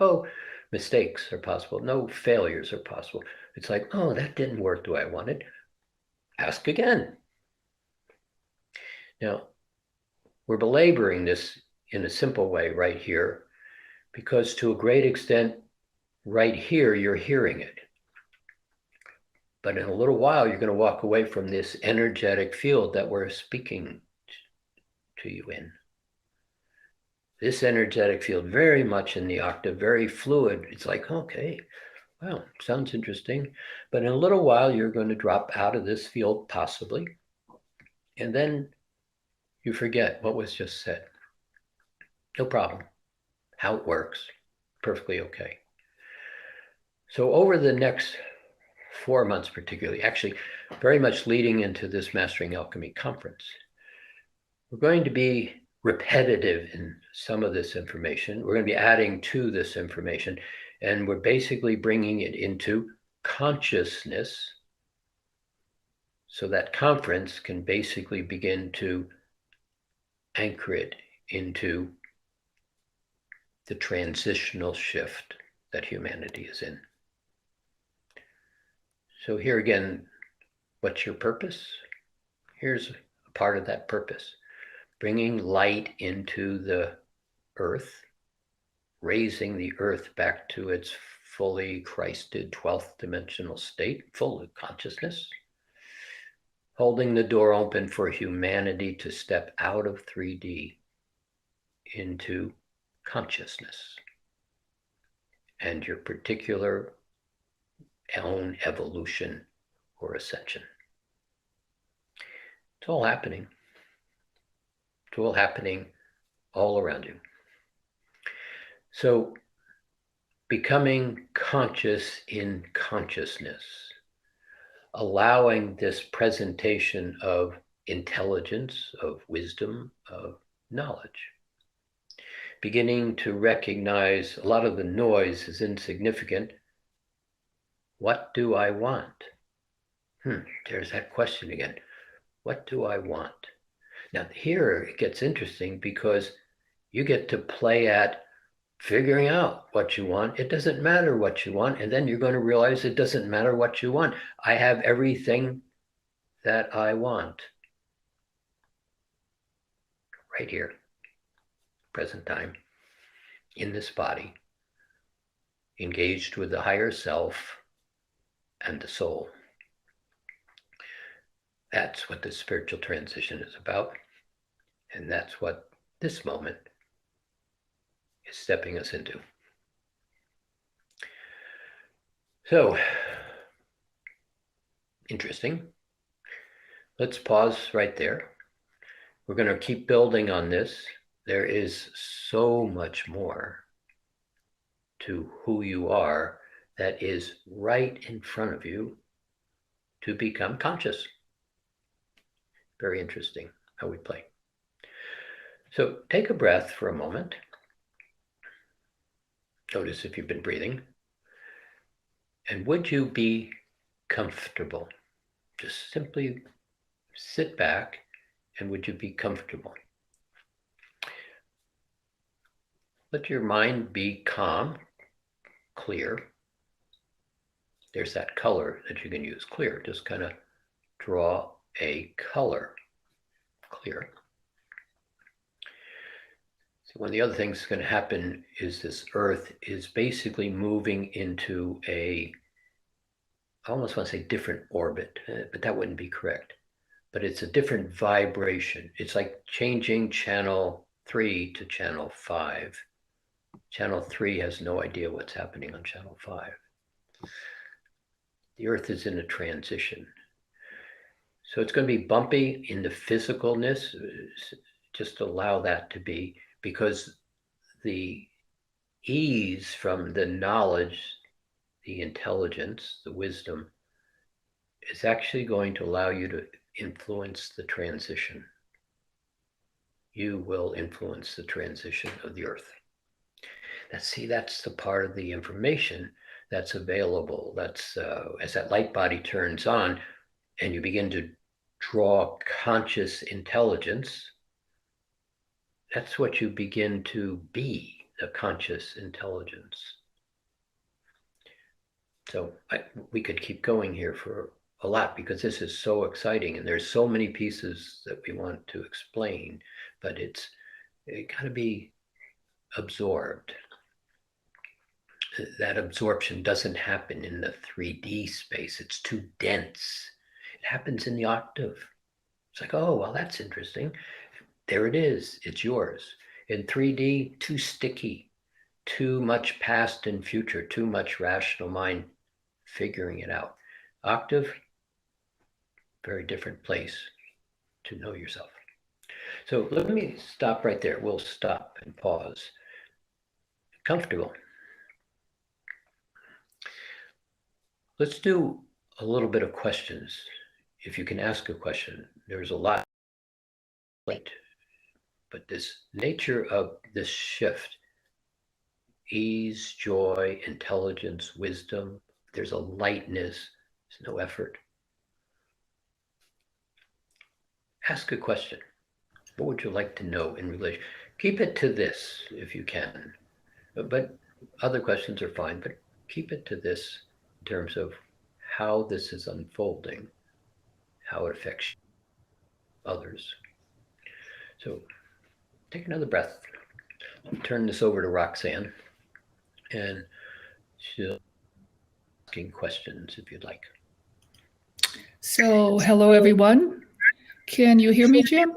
Oh, mistakes are possible. No failures are possible. It's like, oh, that didn't work the way I wanted. Ask again. Now, we're belaboring this in a simple way right here, because to a great extent, right here, you're hearing it. But in a little while, you're going to walk away from this energetic field that we're speaking to you in. This energetic field, very much in the octave, very fluid. It's like, okay, wow, sounds interesting. But in a little while, you're going to drop out of this field, possibly. And then you forget what was just said. No problem. How it works, perfectly okay. So over the next 4 months particularly, actually very much leading into this Mastering Alchemy conference, we're going to be repetitive in some of this information. We're going to be adding to this information, and we're basically bringing it into consciousness so that conference can basically begin to anchor it into the transitional shift that humanity is in. So here again, what's your purpose? Here's a part of that purpose. Bringing light into the earth, raising the earth back to its fully Christed 12th dimensional state, full of consciousness, holding the door open for humanity to step out of 3D into consciousness and your particular own evolution or ascension. It's all happening. It's all happening all around you. So becoming conscious in consciousness, allowing this presentation of intelligence, of wisdom, of knowledge, beginning to recognize a lot of the noise is insignificant. What do I want? There's that question again. What do I want? Now here it gets interesting because you get to play at figuring out what you want. It doesn't matter what you want. And then you're going to realize it doesn't matter what you want. I have everything that I want right here, present time, in this body, engaged with the higher self and the soul. That's what the spiritual transition is about. And that's what this moment is stepping us into. So, interesting. Let's pause right there. We're going to keep building on this. There is so much more to who you are that is right in front of you to become conscious. Very interesting how we play. So take a breath for a moment. Notice if you've been breathing. And would you be comfortable? Just simply sit back and would you be comfortable? Let your mind be calm, clear. There's that color that you can use, clear. Just kind of draw a color, clear. So one of the other things that's going to happen is this earth is basically moving into I almost want to say different orbit, but that wouldn't be correct. But it's a different vibration. It's like changing channel 3 to channel 5. Channel 3 has no idea what's happening on channel 5. The Earth is in a transition. So it's going to be bumpy in the physicalness. Just allow that to be, because the ease from the knowledge, the intelligence, the wisdom is actually going to allow you to influence the transition. You will influence the transition of the Earth. That's the part of the information that's available. That's as that light body turns on and you begin to draw conscious intelligence, that's what you begin to be, the conscious intelligence. So we could keep going here for a lot, because this is so exciting and there's so many pieces that we want to explain, but it got to be absorbed. That absorption doesn't happen in the 3D space. It's too dense. It happens in the octave. It's like, oh, well, that's interesting. There it is. It's yours. In 3D, too sticky, too much past and future, too much rational mind figuring it out. Octave, very different place to know yourself. So let me stop right there. We'll stop and pause. Comfortable. Let's do a little bit of questions. If you can ask a question, there's a lot, but this nature of this shift, ease, joy, intelligence, wisdom, there's a lightness, there's no effort. Ask a question. What would you like to know in relation? Keep it to this if you can, but other questions are fine, but keep it to this in terms of how this is unfolding, how it affects others. So take another breath. I'll turn this over to Roxanne, and she'll be asking questions if you'd like. So, hello everyone. Can you hear me, Jim?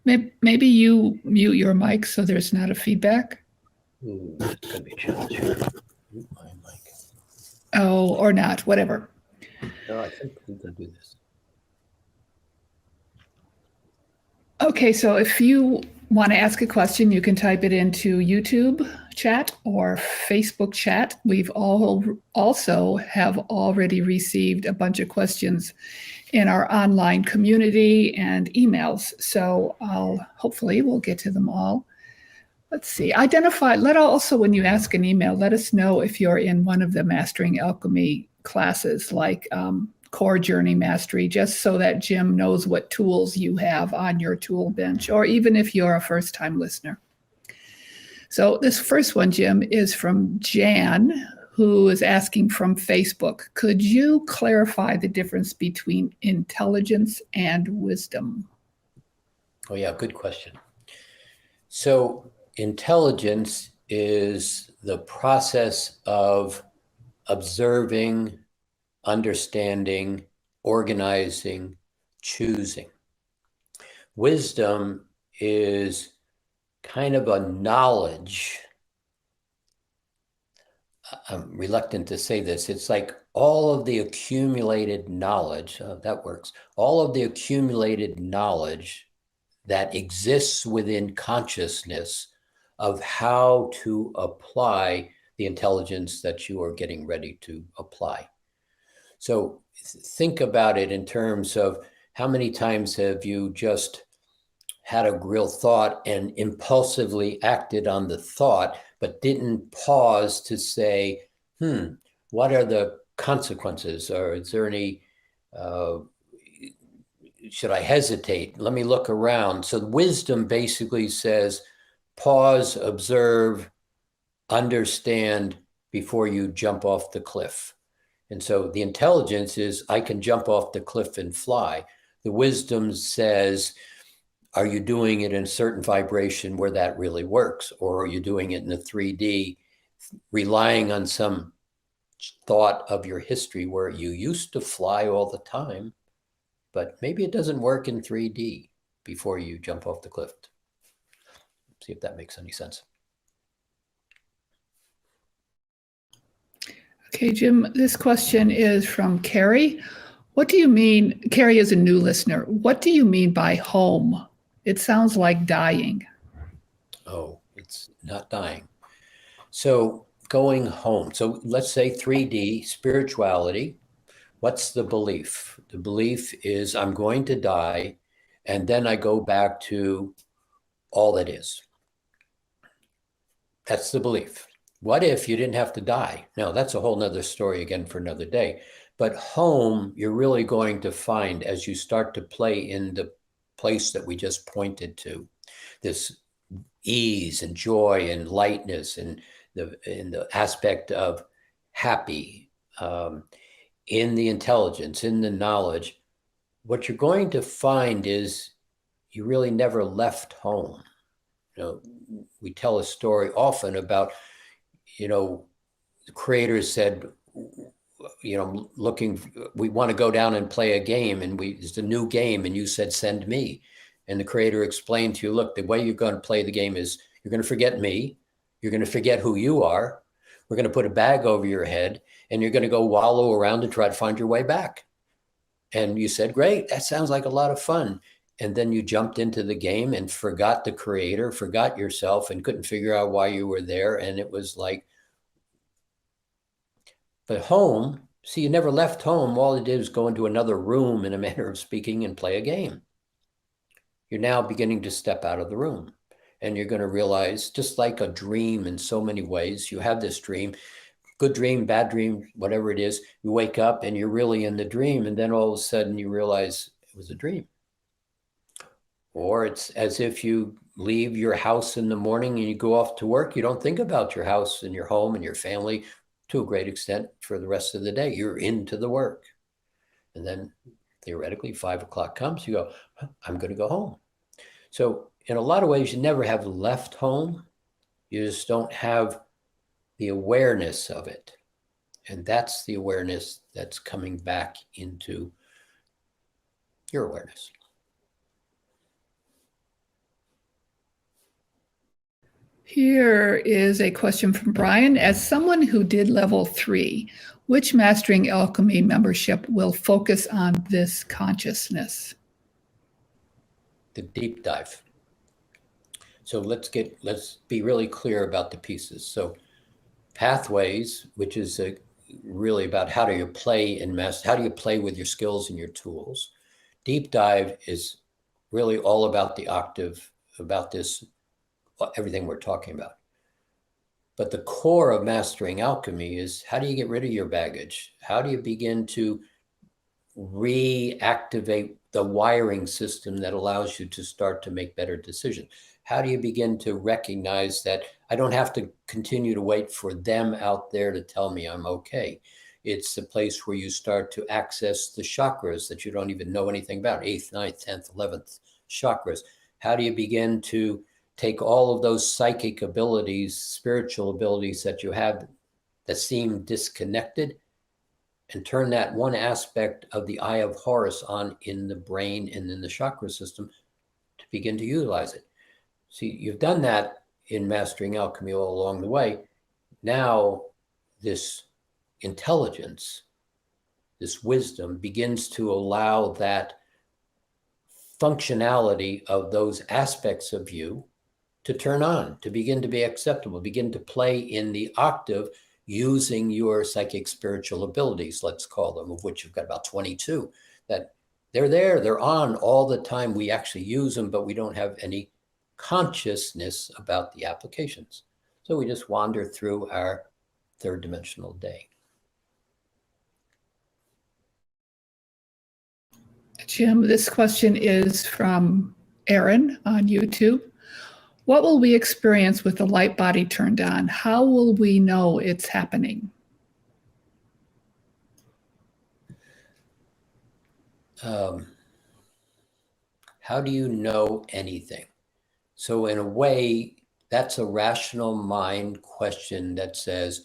Maybe you mute your mic so there's not a feedback. Ooh, that's going to be a challenge. Mute my mic. Oh, or not, whatever. No, I think we can do this. Okay, so if you want to ask a question, you can type it into YouTube chat or Facebook chat. We've also have already received a bunch of questions in our online community and emails. So hopefully we'll get to them all. Let's see, also when you ask an email, let us know if you're in one of the Mastering Alchemy classes, like Core Journey Mastery, just so that Jim knows what tools you have on your tool bench, or even if you're a first-time listener. So this first one, Jim, is from Jan, who is asking from Facebook. Could you clarify the difference between intelligence and wisdom? Oh yeah, good question. So intelligence is the process of observing, understanding, organizing, choosing. Wisdom is kind of a knowledge. I'm reluctant to say this. It's like all of the accumulated knowledge, that works, all of the accumulated knowledge that exists within consciousness of how to apply the intelligence that you are getting ready to apply. So think about it in terms of how many times have you just had a real thought and impulsively acted on the thought, but didn't pause to say, what are the consequences? Or is there any, should I hesitate? Let me look around. So wisdom basically says, pause, observe, understand before you jump off the cliff. And so the intelligence is, I can jump off the cliff and fly. The wisdom says, are you doing it in a certain vibration where that really works? Or are you doing it in a 3D, relying on some thought of your history where you used to fly all the time, but maybe it doesn't work in 3D before you jump off the cliff. See if that makes any sense. Okay, Jim, this question is from Carrie. What do you mean? Carrie is a new listener. What do you mean by home? It sounds like dying. Oh, it's not dying. So going home. So let's say 3D spirituality. What's the belief? The belief is I'm going to die, and then I go back to all that is. That's the belief. What if you didn't have to die? Now, that's a whole nother story again for another day. But home, you're really going to find as you start to play in the place that we just pointed to, this ease and joy and lightness and the aspect of happy, in the intelligence, in the knowledge. What you're going to find is you really never left home. You know, we tell a story often about, the creators said, we want to go down and play a game, and it's a new game, and you said, send me. And the creator explained to you, look, the way you're going to play the game is you're going to forget me. You're going to forget who you are. We're going to put a bag over your head, and you're going to go wallow around and try to find your way back. And you said, great, that sounds like a lot of fun. And then you jumped into the game and forgot the creator, forgot yourself, and couldn't figure out why you were there. And it was like, but home, see, you never left home. All it did was go into another room, in a manner of speaking, and play a game. You're now beginning to step out of the room. And you're going to realize, just like a dream in so many ways, you have this dream, good dream, bad dream, whatever it is, you wake up and you're really in the dream. And then all of a sudden you realize it was a dream. Or it's as if you leave your house in the morning and you go off to work. You don't think about your house and your home and your family to a great extent for the rest of the day. You're into the work. And then theoretically 5 o'clock comes, you go, I'm going to go home. So in a lot of ways, you never have left home. You just don't have the awareness of it. And that's the awareness that's coming back into your awareness. Here is a question from Brian. As someone who did level 3, which Mastering Alchemy membership will focus on this consciousness? The deep dive. So let's be really clear about the pieces. So pathways, which is really about how do you play in how do you play with your skills and your tools. Deep dive is really all about the octave, about this, everything we're talking about. But the core of Mastering Alchemy is how do you get rid of your baggage? How do you begin to reactivate the wiring system that allows you to start to make better decisions? How do you begin to recognize that I don't have to continue to wait for them out there to tell me I'm okay? It's a place where you start to access the chakras that you don't even know anything about, 8th, 9th, 10th, 11th chakras. How do you begin to take all of those psychic abilities, spiritual abilities that you have that seem disconnected, and turn that one aspect of the Eye of Horus on in the brain and in the chakra system to begin to utilize it? See, you've done that in Mastering Alchemy all along the way. Now, this intelligence, this wisdom begins to allow that functionality of those aspects of you to turn on, to begin to be acceptable, begin to play in the octave using your psychic spiritual abilities, let's call them, of which you've got about 22, that they're there, they're on all the time. We actually use them, but we don't have any consciousness about the applications. So we just wander through our third dimensional day. Jim, this question is from Aaron on YouTube. What will we experience with the light body turned on? How will we know it's happening? How do you know anything? So in a way, that's a rational mind question that says,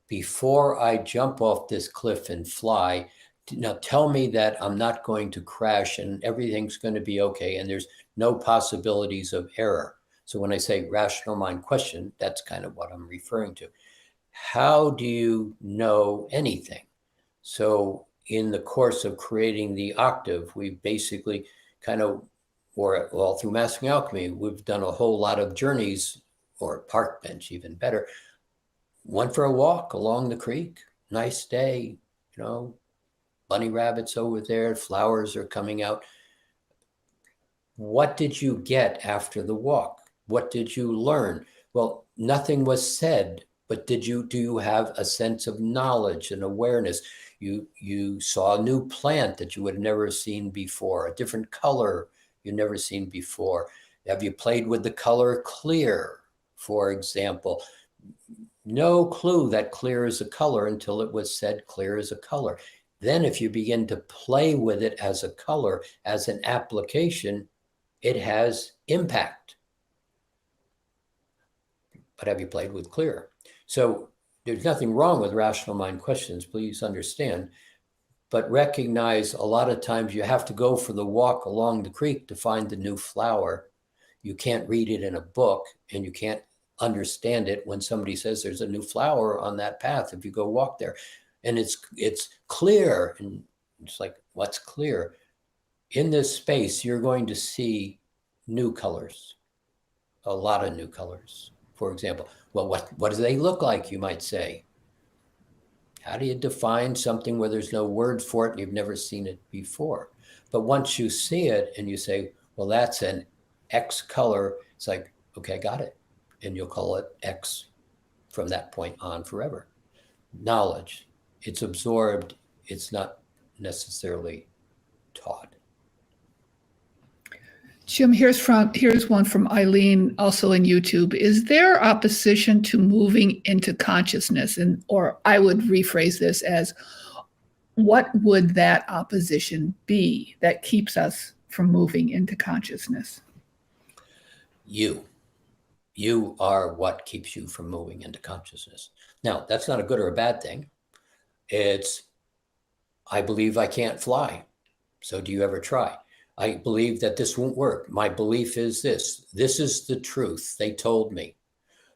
before I jump off this cliff and fly, now tell me that I'm not going to crash and everything's going to be okay and there's no possibilities of error. So when I say rational mind question, that's kind of what I'm referring to. how do you know anything? So in the course of creating the octave, we basically kind of, or well, through Mastering Alchemy, we've done a whole lot of journeys, or park bench, even better. Went for a walk along the creek, nice day, bunny rabbits over there, flowers are coming out. What did you get after the walk? What did you learn? Well, nothing was said, but do you have a sense of knowledge and awareness? You saw a new plant that you had never seen before, a different color you'd never seen before. Have you played with the color clear, for example? No clue that clear is a color until it was said clear is a color. Then if you begin to play with it as a color, as an application, it has impact. But have you played with clear? So there's nothing wrong with rational mind questions, please understand. But recognize a lot of times you have to go for the walk along the creek to find the new flower. You can't read it in a book, and you can't understand it when somebody says there's a new flower on that path if you go walk there. And it's clear. And it's like, what's clear? In this space, you're going to see new colors, a lot of new colors. For example, well, what do they look like, you might say? How do you define something where there's no words for it and you've never seen it before? But once you see it and you say, well, that's an X color, it's like, okay, I got it. And you'll call it X from that point on forever. Knowledge, it's absorbed, it's not necessarily taught. Jim, here's one from Eileen, also in YouTube. Is there opposition to moving into consciousness? Or I would rephrase this as, what would that opposition be that keeps us from moving into consciousness? You are what keeps you from moving into consciousness. Now, that's not a good or a bad thing. It's, I believe I can't fly. So do you ever try? I believe that this won't work. My belief is this. This is the truth. They told me.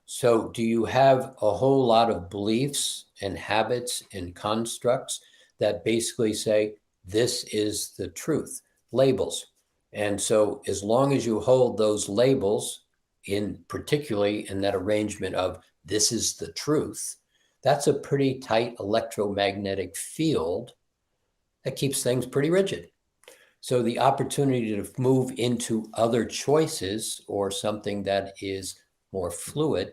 So do you have a whole lot of beliefs and habits and constructs that basically say, this is the truth? Labels. And so as long as you hold those labels, particularly in that arrangement of this is the truth, that's a pretty tight electromagnetic field that keeps things pretty rigid. So the opportunity to move into other choices or something that is more fluid,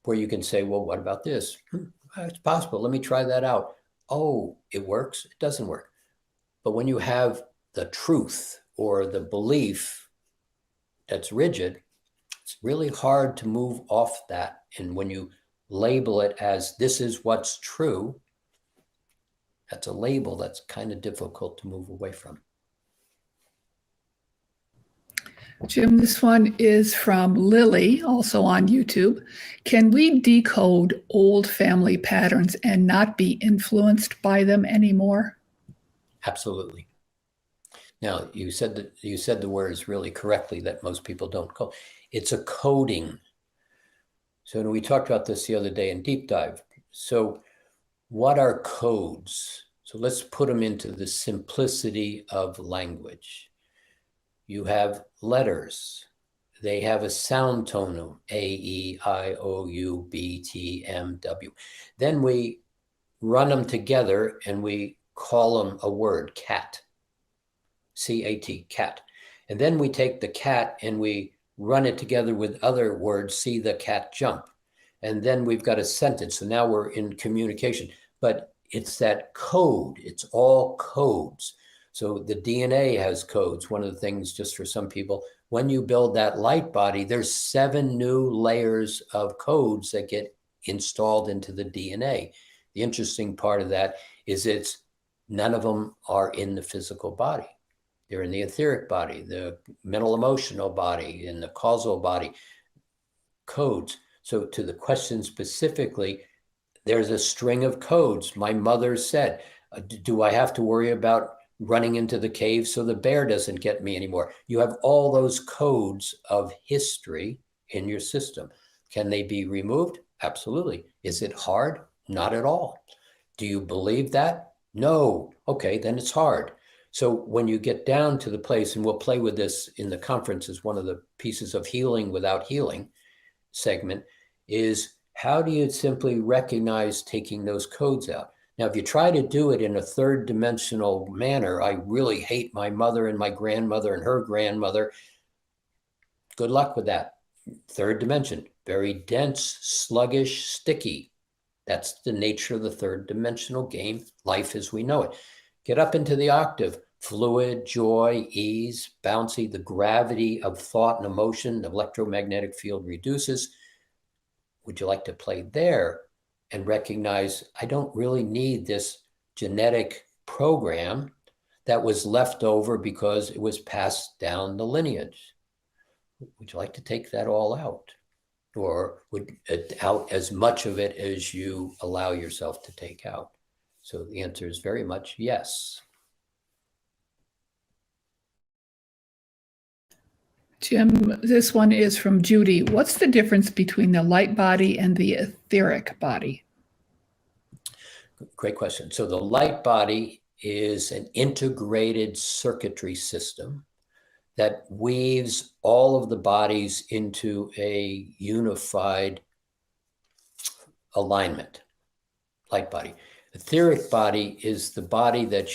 where you can say, well, what about this? It's possible. Let me try that out. Oh, it works. It doesn't work. But when you have the truth or the belief that's rigid, it's really hard to move off that. And when you label it as this is what's true, that's a label that's kind of difficult to move away from. Jim, this one is from Lily, also on YouTube. Can we decode old family patterns and not be influenced by them anymore? Absolutely. Now, you said the words really correctly that most people don't call. It's a coding. So we talked about this the other day in Deep Dive. So what are codes? So let's put them into the simplicity of language. You have letters. They have a sound tone of A, E, I, O, U, B, T, M, W. Then we run them together and we call them a word, cat. C-A-T, cat. And then we take the cat and we run it together with other words, see the cat jump. And then we've got a sentence. So now we're in communication. But it's that code. It's all codes. So the DNA has codes. One of the things, just for some people, when you build that light body, there's 7 new layers of codes that get installed into the DNA. The interesting part of that is none of them are in the physical body. They're in the etheric body, the mental emotional body, and the causal body. Codes. So to the question specifically, there's a string of codes. My mother said, do I have to worry about running into the cave so the bear doesn't get me anymore? You have all those codes of history in your system. Can they be removed? Absolutely. Is it hard? Not at all. Do you believe that? No. Okay, then it's hard. So when you get down to the place, and we'll play with this in the conference as one of the pieces of healing without healing segment, is how do you simply recognize taking those codes out? Now, if you try to do it in a third dimensional manner, I really hate my mother and my grandmother and her grandmother. Good luck with that. Third dimension, very dense, sluggish, sticky. That's the nature of the third dimensional game, life as we know it. Get up into the octave, fluid, joy, ease, bouncy, the gravity of thought and emotion, the electromagnetic field reduces. Would you like to play there and recognize, I don't really need this genetic program that was left over because it was passed down the lineage? Would you like to take that all out? Or would out as much of it as you allow yourself to take out? So the answer is very much yes. Jim, this one is from Judy. What's the difference between the light body and the etheric body? Great question. So the light body is an integrated circuitry system that weaves all of the bodies into a unified alignment. Light body. Etheric body is the body that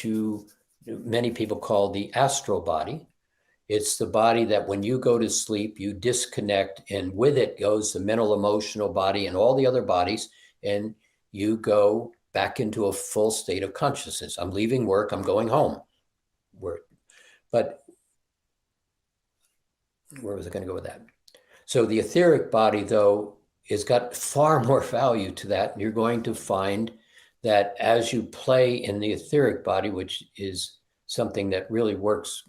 many people call the astral body. It's the body that when you go to sleep, you disconnect, and with it goes the mental, emotional body and all the other bodies, and you go back into a full state of consciousness. I'm leaving work, I'm going home. But where was I going to go with that? So the etheric body, though, has got far more value to that. And you're going to find that as you play in the etheric body, which is something that really works,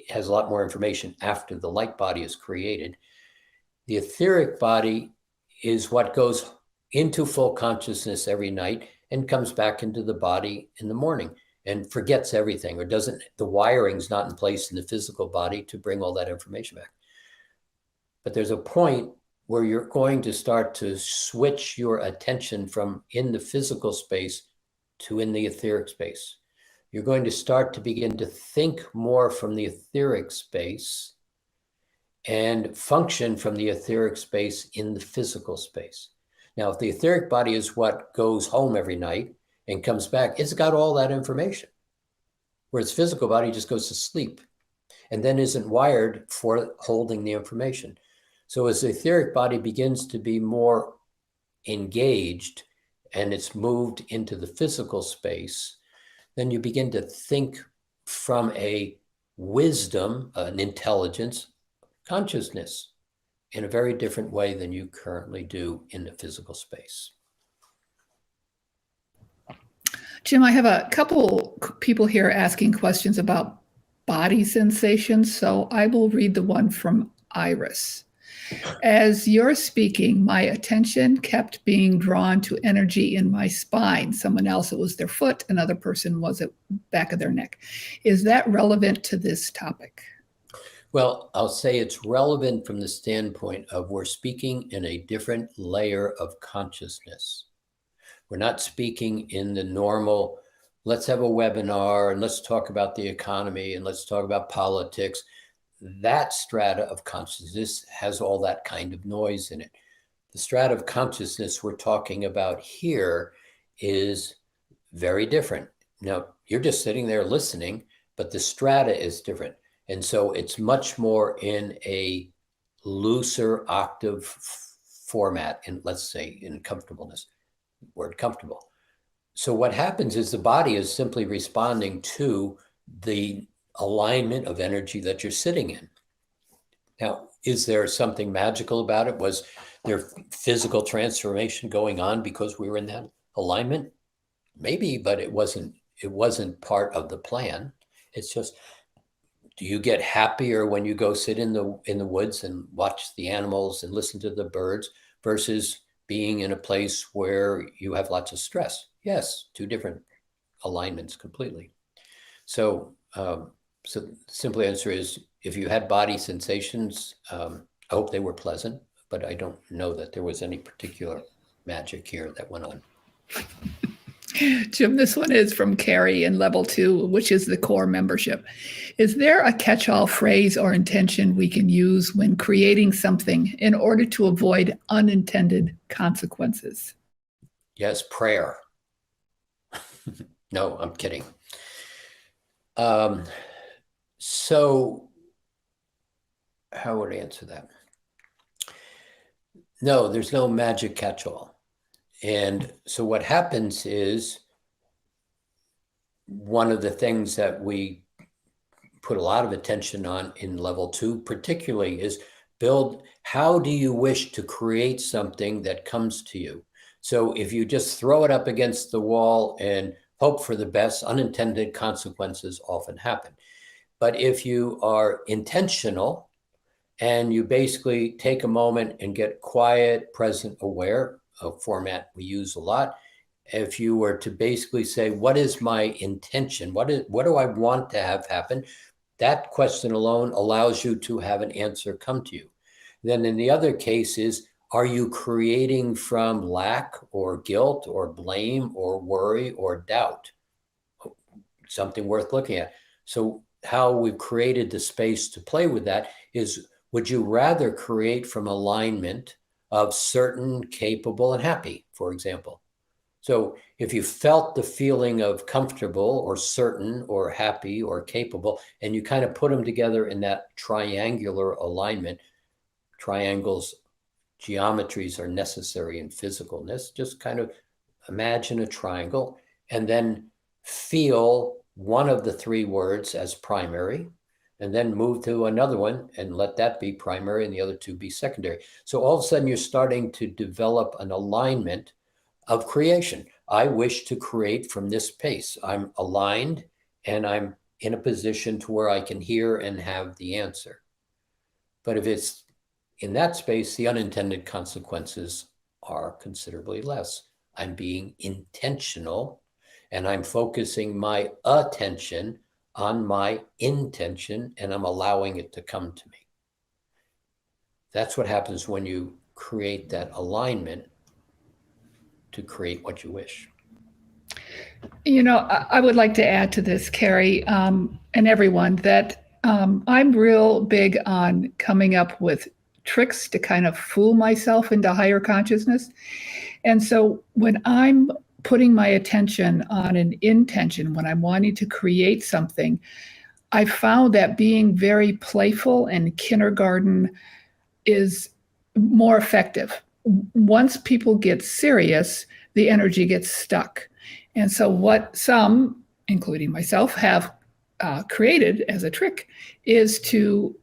has a lot more information after the light body is created. The etheric body is what goes into full consciousness every night and comes back into the body in the morning and forgets everything, or the wiring's not in place in the physical body to bring all that information back. But there's a point where you're going to start to switch your attention from in the physical space to in the etheric space. You're going to start to begin to think more from the etheric space and function from the etheric space in the physical space. Now, if the etheric body is what goes home every night and comes back, it's got all that information, whereas physical body just goes to sleep and then isn't wired for holding the information. So as the etheric body begins to be more engaged and it's moved into the physical space, then you begin to think from a wisdom, an intelligence, consciousness in a very different way than you currently do in the physical space. Jim, I have a couple people here asking questions about body sensations, so I will read the one from Iris. As you're speaking, my attention kept being drawn to energy in my spine. Someone else, it was their foot. Another person was at back of their neck. Is that relevant to this topic? Well, I'll say it's relevant from the standpoint of we're speaking in a different layer of consciousness. We're not speaking in the normal, let's have a webinar and let's talk about the economy and let's talk about politics. That strata of consciousness has all that kind of noise in it. The strata of consciousness we're talking about here is very different. Now, you're just sitting there listening, but the strata is different. And so it's much more in a looser octave format, and let's say in comfortableness, word comfortable. So what happens is the body is simply responding to the alignment of energy that you're sitting in. Now, is there something magical about it? Was there physical transformation going on because we were in that alignment? Maybe, but it wasn't part of the plan. It's just, do you get happier when you go sit in the woods and watch the animals and listen to the birds versus being in a place where you have lots of stress? Yes, two different alignments completely. So the simple answer is, if you had body sensations, I hope they were pleasant. but I don't know that there was any particular magic here that went on. Jim, this one is from Carrie in level 2, which is the core membership. Is there a catch-all phrase or intention we can use when creating something in order to avoid unintended consequences? Yes, prayer. No, I'm kidding. So how would I answer that? No, there's no magic catch-all. And so what happens is, one of the things that we put a lot of attention on in level 2 particularly is build, how do you wish to create something that comes to you? So if you just throw it up against the wall and hope for the best, unintended consequences often happen. But if you are intentional and you basically take a moment and get quiet, present, aware, a format we use a lot, if you were to basically say, what is my intention? What do I want to have happen? That question alone allows you to have an answer come to you. Then in the other cases, are you creating from lack or guilt or blame or worry or doubt? Something worth looking at. So how we've created the space to play with that is, would you rather create from alignment of certain, capable, and happy, for example? So if you felt the feeling of comfortable or certain or happy or capable, and you kind of put them together in that triangular alignment, triangles, geometries are necessary in physicalness. Just kind of imagine a triangle and then feel one of the 3 words as primary, and then move to another one and let that be primary and the other 2 be secondary. So all of a sudden you're starting to develop an alignment of creation. I wish to create from this space. I'm aligned and I'm in a position to where I can hear and have the answer. But if it's in that space, the unintended consequences are considerably less. I'm being intentional and I'm focusing my attention on my intention and I'm allowing it to come to me. That's what happens when you create that alignment to create what you wish. You know, I would like to add to this, Carrie, and everyone, that I'm real big on coming up with tricks to kind of fool myself into higher consciousness. And so when I'm putting my attention on an intention, when I'm wanting to create something, I found that being very playful and kindergarten is more effective. Once people get serious, the energy gets stuck. And so what some, including myself, have created as a trick is to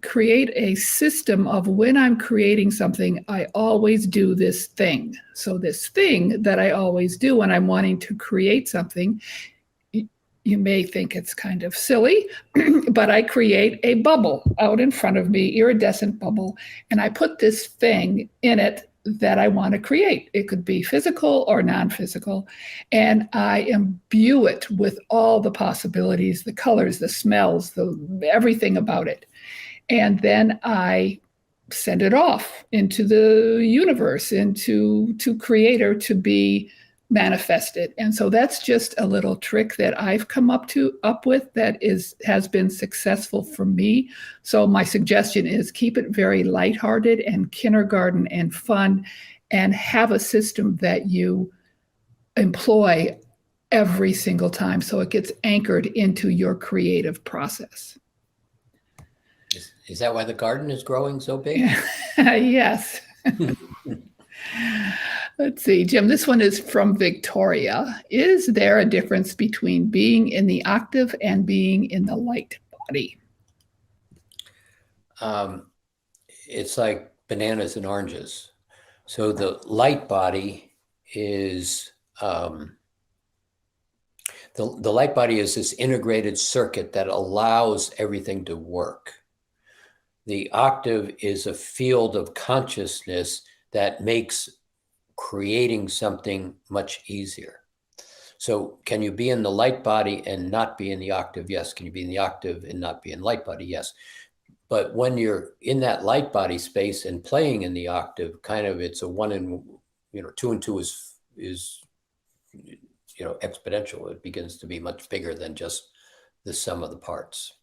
create a system of, when I'm creating something, I always do this thing. So this thing that I always do when I'm wanting to create something, you may think it's kind of silly, but I create a bubble out in front of me, iridescent bubble, and I put this thing in it that I want to create. It could be physical or non-physical, and I imbue it with all the possibilities, the colors, the smells, everything about it. And then I send it off into the universe, into creator to be manifested. And so that's just a little trick that I've come up with that has been successful for me. So my suggestion is keep it very lighthearted and kindergarten and fun, and have a system that you employ every single time so it gets anchored into your creative process. Is that why the garden is growing so big? Yes. Let's see, Jim, this one is from Victoria. Is there a difference between being in the octave and being in the light body? It's like bananas and oranges. So the light body is, the light body is this integrated circuit that allows everything to work. The octave is a field of consciousness that makes creating something much easier. So can you be in the light body and not be in the octave? Yes. Can you be in the octave and not be in light body? Yes. But when you're in that light body space and playing in the octave, kind of it's a one and, two and two is exponential. It begins to be much bigger than just the sum of the parts.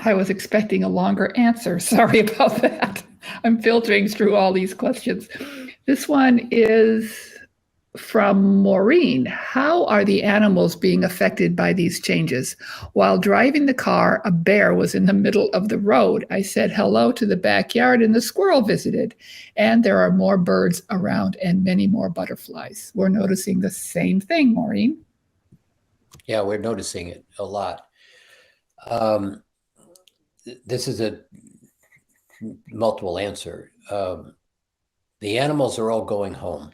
I was expecting a longer answer. Sorry about that. I'm filtering through all these questions. This one is from Maureen. How are the animals being affected by these changes? While driving the car, a bear was in the middle of the road. I said hello to the backyard and the squirrel visited. And there are more birds around and many more butterflies. We're noticing the same thing, Maureen. Yeah, we're noticing it a lot. This is a multiple answer. The animals are all going home.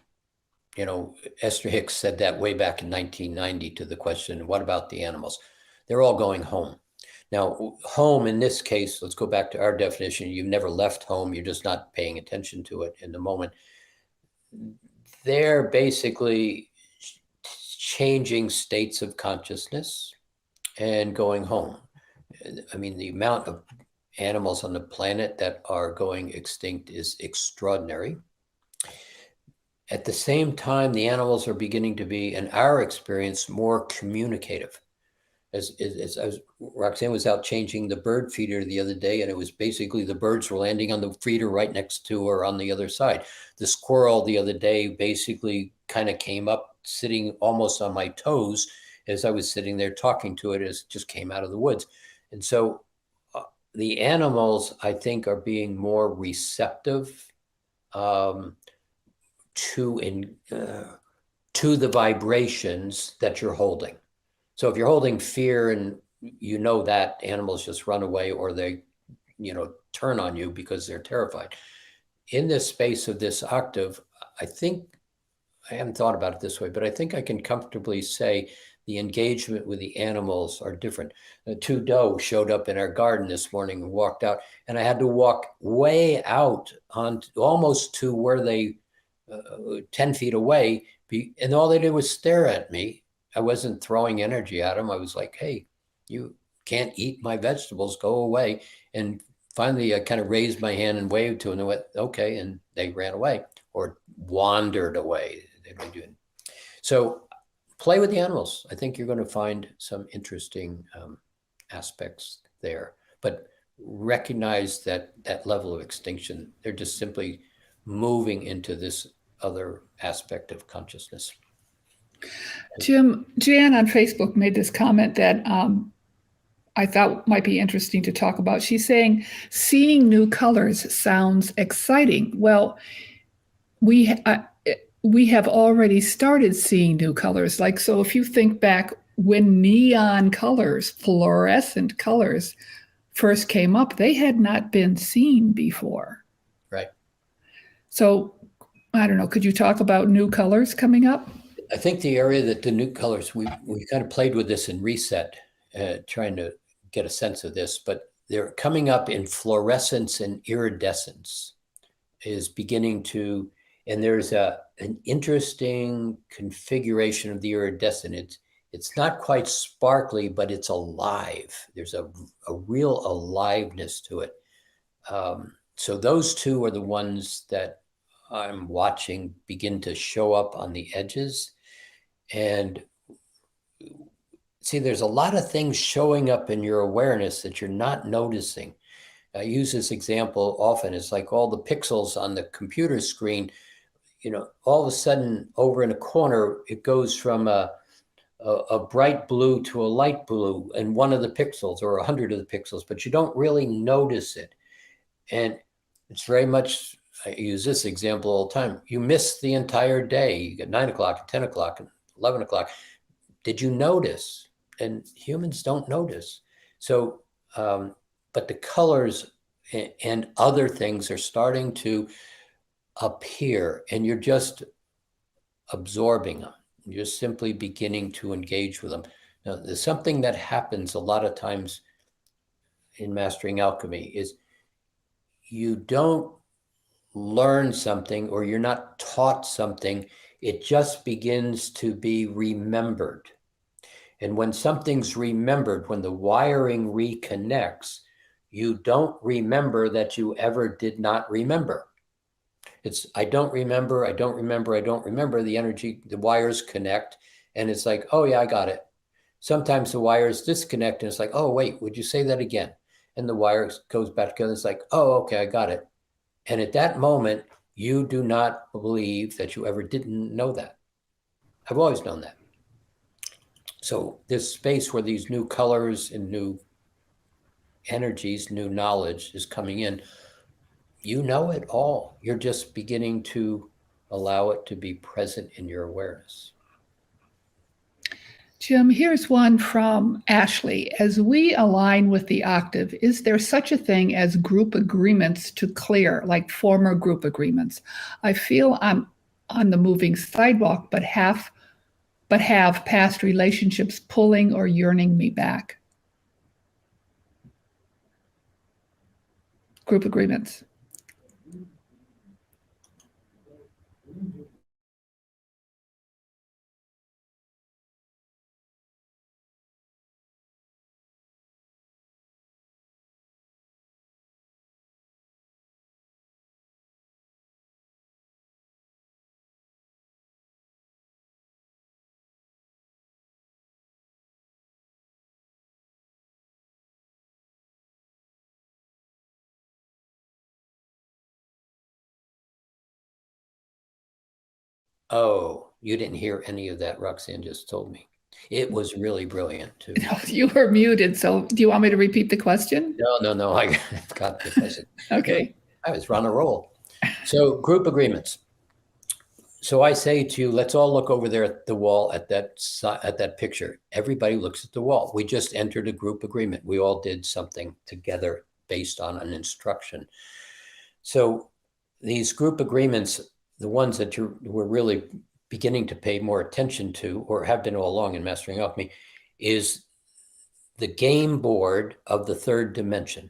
Esther Hicks said that way back in 1990 to the question, what about the animals? They're all going home. Now, home in this case, let's go back to our definition. You've never left home. You're just not paying attention to it in the moment. They're basically changing states of consciousness and going home. I mean, the amount of animals on the planet that are going extinct is extraordinary. At the same time, the animals are beginning to be, in our experience, more communicative. As Roxanne was out changing the bird feeder the other day, and it was basically the birds were landing on the feeder right next to her on the other side. The squirrel the other day basically kind of came up, sitting almost on my toes as I was sitting there talking to it, as it just came out of the woods. And so the animals, I think, are being more receptive to the vibrations that you're holding. So if you're holding fear and that animals just run away or they, turn on you because they're terrified. In this space of this octave, I think, I haven't thought about it this way, but I think I can comfortably say the engagement with the animals are different. Two doe showed up in our garden this morning and walked out, and I had to walk way out on almost to where they 10 feet away, and all they did was stare at me. I wasn't throwing energy at them. I was like, hey, you can't eat my vegetables, go away. And finally, I kind of raised my hand and waved to them. They went, okay, and they ran away or wandered away. So play with the animals. I think you're going to find some interesting aspects there. But recognize that level of extinction, they're just simply moving into this other aspect of consciousness. Jim, Jan on Facebook made this comment that I thought might be interesting to talk about. She's saying, seeing new colors sounds exciting. Well, we have already started seeing new colors. Like, so if you think back when neon colors, fluorescent colors first came up, they had not been seen before. Right. So I don't know, could you talk about new colors coming up? I think the area that the new colors, we kind of played with this in Reset, trying to get a sense of this, but they're coming up in fluorescence and iridescence is beginning to, and there's an interesting configuration of the iridescent. It's not quite sparkly, but it's alive. There's a real aliveness to it. So those two are the ones that I'm watching begin to show up on the edges. And see, there's a lot of things showing up in your awareness that you're not noticing. I use this example often. It's like all the pixels on the computer screen, all of a sudden over in a corner, it goes from a bright blue to a light blue in one of the pixels or 100 of the pixels, but you don't really notice it. And it's very much, I use this example all the time. You miss the entire day. You get 9 o'clock and 10 o'clock and 11 o'clock. Did you notice? And humans don't notice. So, but the colors and other things are starting to appear, and you're just absorbing them. You're simply beginning to engage with them. Now, there's something that happens a lot of times in Mastering Alchemy is you don't learn something or you're not taught something It just begins to be remembered. And when something's remembered, when the wiring reconnects, you don't remember that you ever did not remember. It's, I don't remember, I don't remember, I don't remember. The energy, the wires connect, and it's like, oh yeah, I got it. Sometimes the wires disconnect, and it's like, oh wait, would you say that again? And the wire goes back together. It's like, oh, okay, I got it. And at that moment, you do not believe that you ever didn't know that. I've always known that. So this space where these new colors and new energies, new knowledge is coming in, you know it all. You're just beginning to allow it to be present in your awareness. Jim, here's one from Ashley. As we align with the octave, is there such a thing as group agreements to clear, like former group agreements? I feel I'm on the moving sidewalk, but have past relationships pulling or yearning me back. Group agreements. Oh, you didn't hear any of that, Roxanne just told me. It was really brilliant too. You were muted, so do you want me to repeat the question? No, I got the question. Okay. I was on a roll. So group agreements. So I say to you, let's all look over there at the wall at that picture. Everybody looks at the wall. We just entered a group agreement. We all did something together based on an instruction. So these group agreements, the ones that we're really beginning to pay more attention to, or have been all along in Mastering Alchemy, is the game board of the third dimension.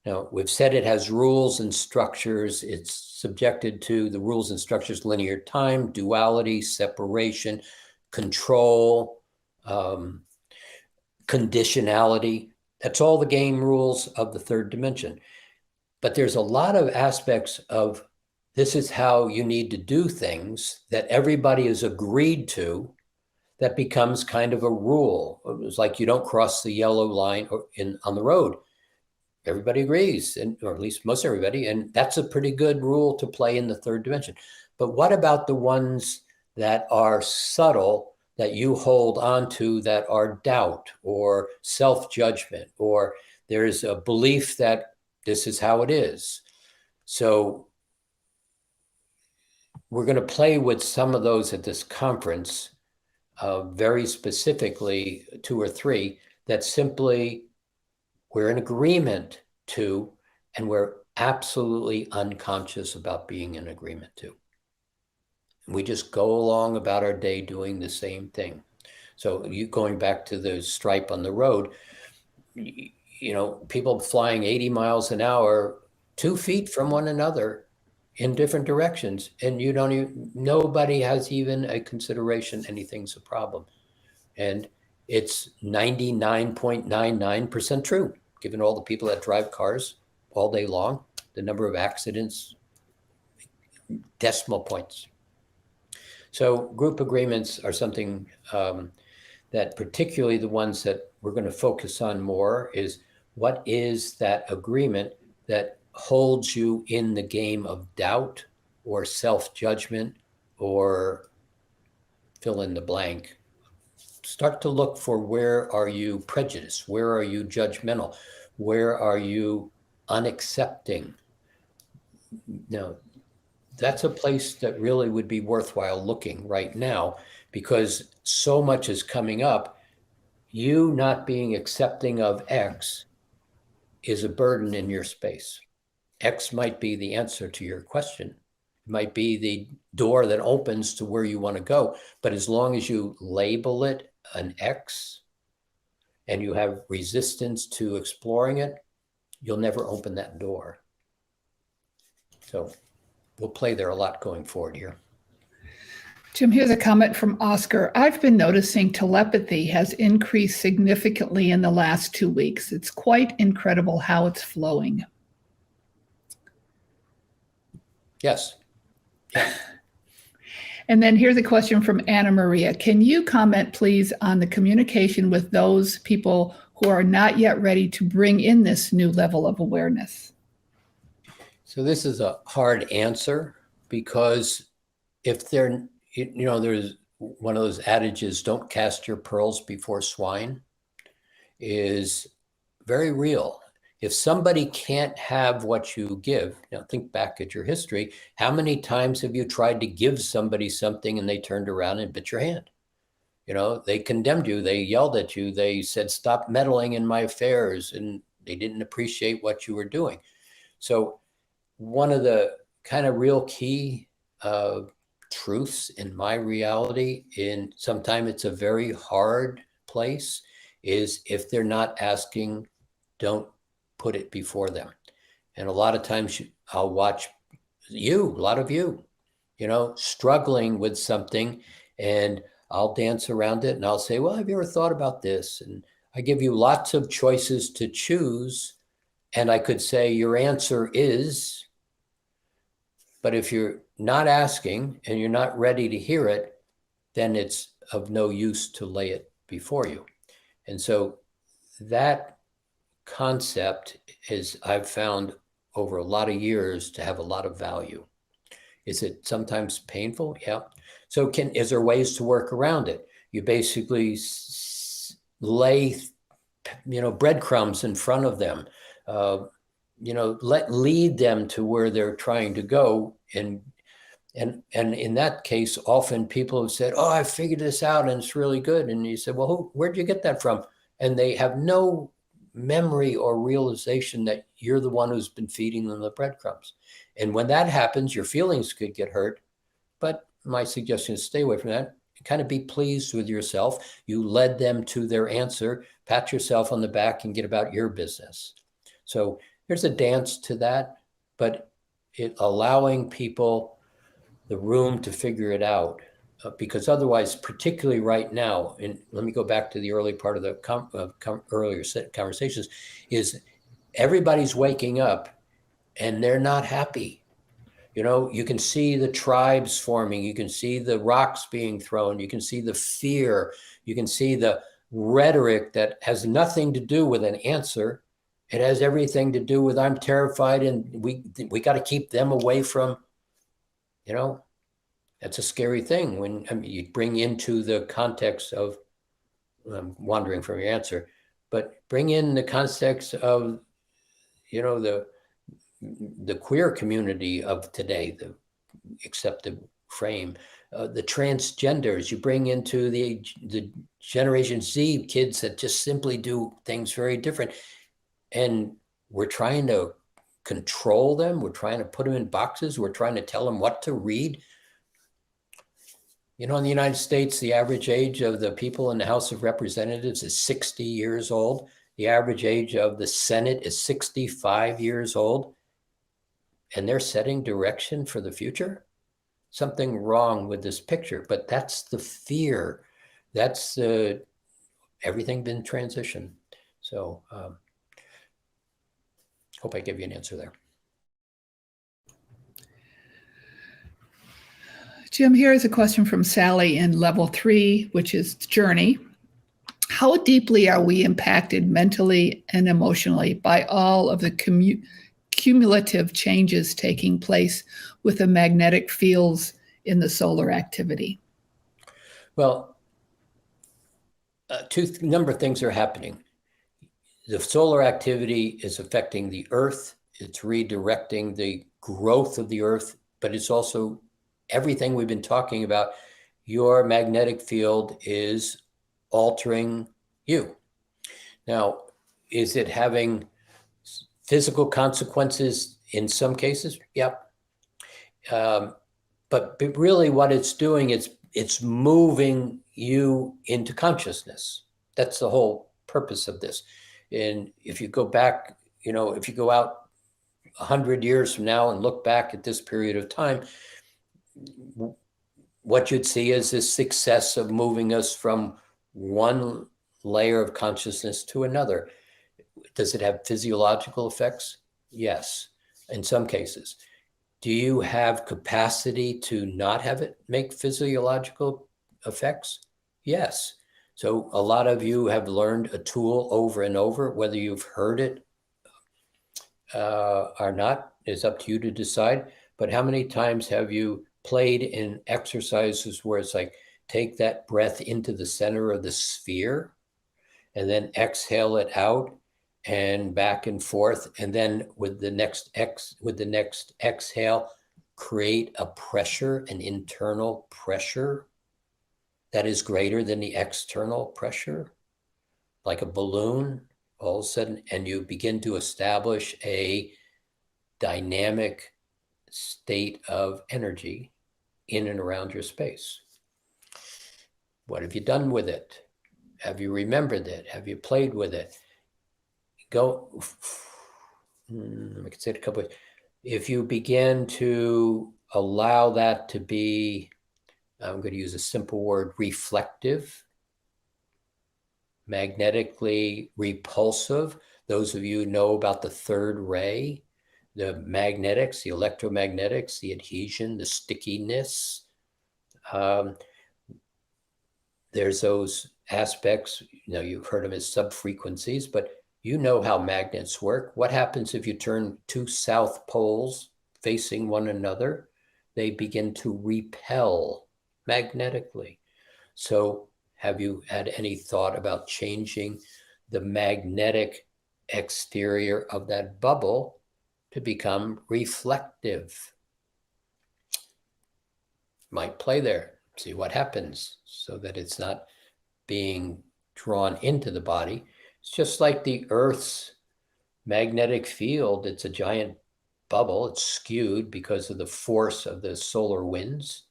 Now, we've said it has rules and structures. It's subjected to the rules and structures: linear time, duality, separation, control, conditionality. That's all the game rules of the third dimension. But there's a lot of aspects of this is how you need to do things that everybody has agreed to, that becomes kind of a rule. It's like you don't cross the yellow line on the road. Everybody agrees, or at least most everybody, and that's a pretty good rule to play in the third dimension. But what about the ones that are subtle, that you hold on to, that are doubt or self-judgment, or there's a belief that this is how it is? So we're going to play with some of those at this conference, very specifically 2 or 3, that simply we're in agreement to, and we're absolutely unconscious about being in agreement to. We just go along about our day doing the same thing. So you going back to the stripe on the road, you know, people flying 80 miles an hour, 2 feet from one another in different directions, and you don't even, nobody has even a consideration anything's a problem. And it's 99.99% true, given all the people that drive cars all day long, the number of accidents, decimal points. So group agreements are something that, particularly the ones that we're going to focus on more, is what is that agreement that holds you in the game of doubt or self-judgment or fill in the blank. Start to look for, where are you prejudiced? Where are you judgmental? Where are you unaccepting? Now, that's a place that really would be worthwhile looking right now, because so much is coming up. You not being accepting of X is a burden in your space. X might be the answer to your question. It might be the door that opens to where you want to go. But as long as you label it an X and you have resistance to exploring it, you'll never open that door. So we'll play there a lot going forward here. Jim, here's a comment from Oscar. I've been noticing telepathy has increased significantly in the last 2 weeks. It's quite incredible how it's flowing. Yes. Yeah. And then here's a question from Anna Maria. Can you comment, please, on the communication with those people who are not yet ready to bring in this new level of awareness? So this is a hard answer, because if they're, there's one of those adages, don't cast your pearls before swine, is very real. If somebody can't have what you give, now think back at your history, how many times have you tried to give somebody something and they turned around and bit your hand? They condemned you, they yelled at you, they said, stop meddling in my affairs, and they didn't appreciate what you were doing. So one of the kind of real key truths in my reality, in sometimes it's a very hard place, is if they're not asking, don't put it before them. And a lot of times I'll watch a lot of you, struggling with something, and I'll dance around it and I'll say, well, have you ever thought about this? And I give you lots of choices to choose. And I could say, your answer is, but if you're not asking and you're not ready to hear it, then it's of no use to lay it before you. And so that concept is, I've found over a lot of years, to have a lot of value. Is it sometimes painful? Yeah. So is there ways to work around it? You basically lay, breadcrumbs in front of them, lead them to where they're trying to go. And in that case, often people have said, oh, I figured this out and it's really good. And you said, well, where'd you get that from? And they have no memory or realization that you're the one who's been feeding them the breadcrumbs. And when that happens, your feelings could get hurt. But my suggestion is stay away from that. Kind of be pleased with yourself. You led them to their answer. Pat yourself on the back and get about your business. So there's a dance to that, but allowing people the room to figure it out, because otherwise, particularly right now, and let me go back to the early part of the earlier conversations, is everybody's waking up and they're not happy. You can see the tribes forming, you can see the rocks being thrown, you can see the fear, you can see the rhetoric that has nothing to do with an answer. It has everything to do with, I'm terrified and we got to keep them away from, that's a scary thing when you bring into the context of, wandering from your answer, but bring in the context of, the queer community of today, the accepted frame, the transgenders, you bring into the Generation Z kids that just simply do things very different. And we're trying to control them. We're trying to put them in boxes. We're trying to tell them what to read. In the United States, the average age of the people in the House of Representatives is 60 years old. The average age of the Senate is 65 years old. And they're setting direction for the future. Something wrong with this picture, but that's the fear. That's everything been transitioned. So hope I give you an answer there. Jim, here is a question from Sally in level 3, which is journey. How deeply are we impacted mentally and emotionally by all of the cumulative changes taking place with the magnetic fields in the solar activity? Well, number of things are happening. The solar activity is affecting the Earth. It's redirecting the growth of the Earth, but it's also everything we've been talking about. Your magnetic field is altering you. Now, is it having physical consequences in some cases? Yep. But really what it's doing is it's moving you into consciousness. That's the whole purpose of this. And if you go back, if you go out 100 years from now and look back at this period of time, what you'd see is this success of moving us from one layer of consciousness to another. Does it have physiological effects? Yes, in some cases. Do you have capacity to not have it make physiological effects? Yes. So a lot of you have learned a tool over and over, whether you've heard it or not is up to you to decide. But how many times have you played in exercises where it's like, take that breath into the center of the sphere and then exhale it out and back and forth. And then with the next exhale, create a pressure, an internal pressure that is greater than the external pressure, like a balloon all of a sudden, and you begin to establish a dynamic state of energy in and around your space. What have you done with it? Have you remembered it? Have you played with it? I could say it a couple of, if you begin to allow that to be, I'm going to use a simple word, reflective, magnetically repulsive. Those of you who know about the third ray, the magnetics, the electromagnetics, the adhesion, the stickiness. There's those aspects, you've heard them as subfrequencies, but you know how magnets work. What happens if you turn two south poles facing one another? They begin to repel magnetically. So have you had any thought about changing the magnetic exterior of that bubble to become reflective? Might play there, see what happens, so that it's not being drawn into the body. It's just like the Earth's magnetic field. It's a giant bubble. It's skewed because of the force of the solar winds.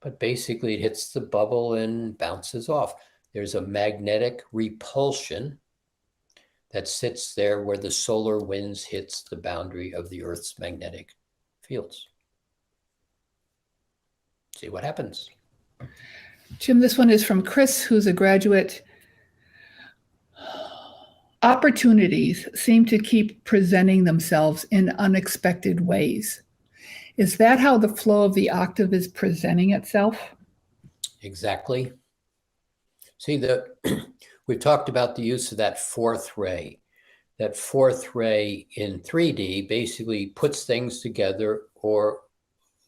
But basically it hits the bubble and bounces off. There's a magnetic repulsion that sits there where the solar winds hits the boundary of the Earth's magnetic fields. See what happens. Jim, this one is from Chris, who's a graduate. Opportunities seem to keep presenting themselves in unexpected ways. Is that how the flow of the octave is presenting itself? Exactly. See, we've talked about the use of that fourth ray. That fourth ray in 3D basically puts things together or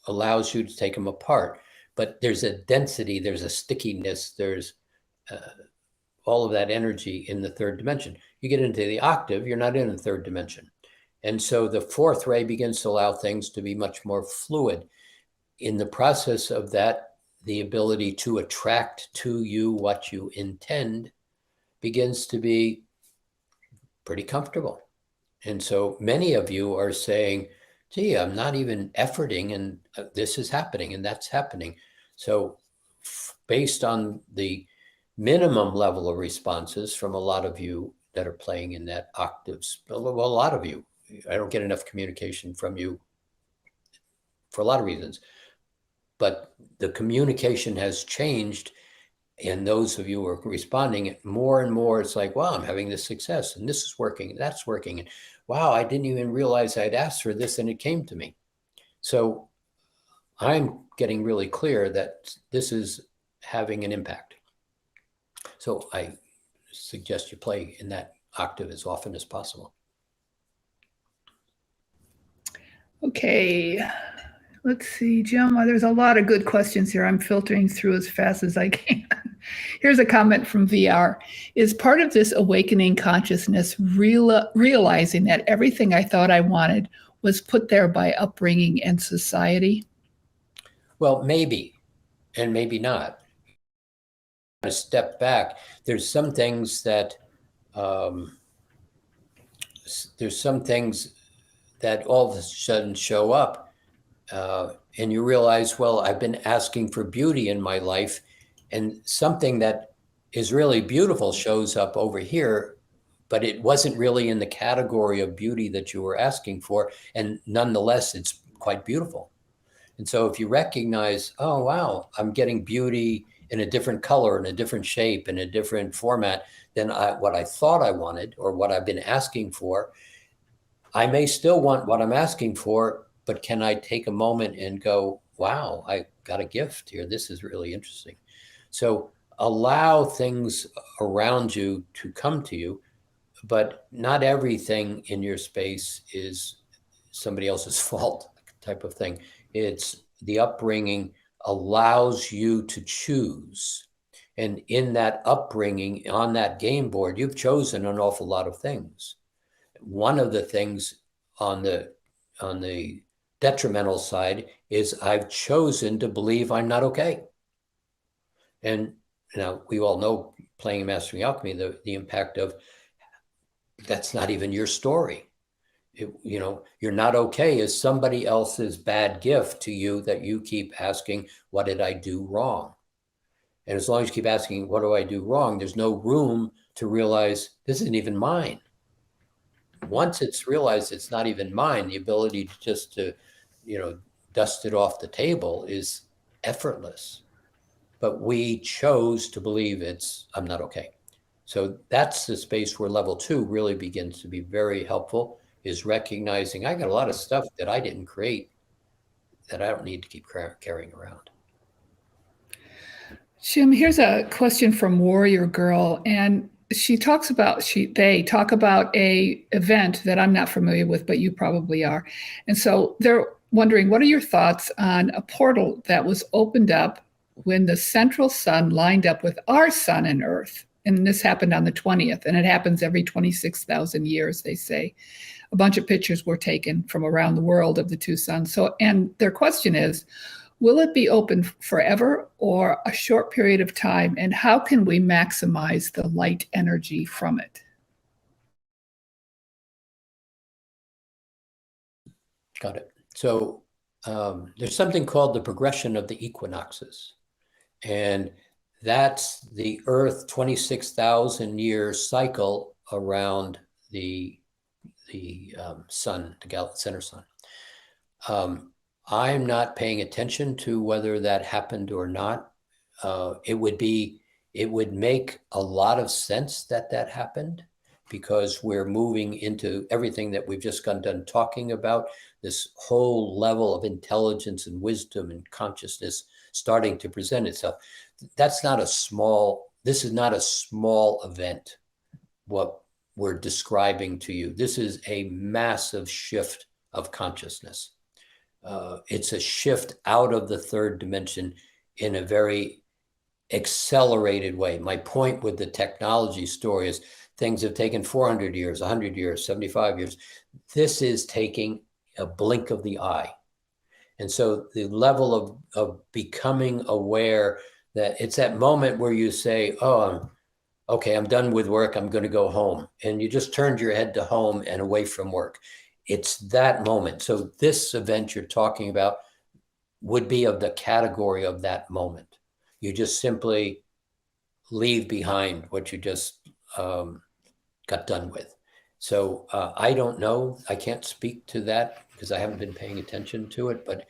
allows you to take them apart. But there's a density, there's a stickiness, there's all of that energy in the third dimension. You get into the octave, you're not in the third dimension. And so the fourth ray begins to allow things to be much more fluid. In the process of that, the ability to attract to you what you intend begins to be pretty comfortable. And so many of you are saying, gee, I'm not even efforting and this is happening and that's happening. So based on the minimum level of responses from a lot of you that are playing in that octaves, well, a lot of you, I don't get enough communication from you for a lot of reasons, but the communication has changed. And those of you who are responding more and more, it's like, wow, I'm having this success and this is working, and that's working. And wow, I didn't even realize I'd asked for this and it came to me. So I'm getting really clear that this is having an impact. So I suggest you play in that octave as often as possible. Okay, let's see, Jim. There's a lot of good questions here. I'm filtering through as fast as I can. Here's a comment from VR. Is part of this awakening consciousness realizing that everything I thought I wanted was put there by upbringing and society? Well, maybe, and maybe not. A step back, there's some things that all of a sudden show up, and you realize, well, I've been asking for beauty in my life, and something that is really beautiful shows up over here, but it wasn't really in the category of beauty that you were asking for, and nonetheless, it's quite beautiful. And so if you recognize, oh, wow, I'm getting beauty in a different color, in a different shape, in a different format than what I thought I wanted or what I've been asking for, I may still want what I'm asking for, but can I take a moment and go, wow, I got a gift here. This is really interesting. So allow things around you to come to you, but not everything in your space is somebody else's fault type of thing. It's the upbringing allows you to choose. And in that upbringing, on that game board, you've chosen an awful lot of things. One of the things on the detrimental side is I've chosen to believe I'm not okay. And now we all know, playing Mastering Alchemy, the impact of that's not even your story. You're not okay is somebody else's bad gift to you that you keep asking, what did I do wrong? And as long as you keep asking, what do I do wrong? There's no room to realize this isn't even mine. Once it's realized it's not even mine, the ability to just dust it off the table is effortless. But we chose to believe I'm not okay. So that's the space where level 2 really begins to be very helpful, is recognizing I got a lot of stuff that I didn't create that I don't need to keep carrying around. Jim, here's a question from Warrior Girl, and they talk about a event that I'm not familiar with, but you probably are. And so they're wondering, what are your thoughts on a portal that was opened up when the central sun lined up with our sun and Earth? And this happened on the 20th, and it happens every 26,000 years, they say. A bunch of pictures were taken from around the world of the two suns. And their question is, will it be open forever or a short period of time? And how can we maximize the light energy from it? Got it. So there's something called the progression of the equinoxes. And that's the Earth 26,000 year cycle around the sun, the center sun. I'm not paying attention to whether that happened or not. It would make a lot of sense that happened, because we're moving into everything that we've just gotten done talking about, this whole level of intelligence and wisdom and consciousness starting to present itself. This is not a small event, what we're describing to you. This is a massive shift of consciousness. It's a shift out of the third dimension in a very accelerated way. My point with the technology story is things have taken 400 years, 100 years, 75 years. This is taking a blink of the eye. And so the level of becoming aware that it's that moment where you say, oh, okay, I'm done with work, I'm going to go home. And you just turned your head to home and away from work. It's that moment. So this event you're talking about would be of the category of that moment. You just simply leave behind what you just got done with. So I don't know. I can't speak to that because I haven't been paying attention to it, but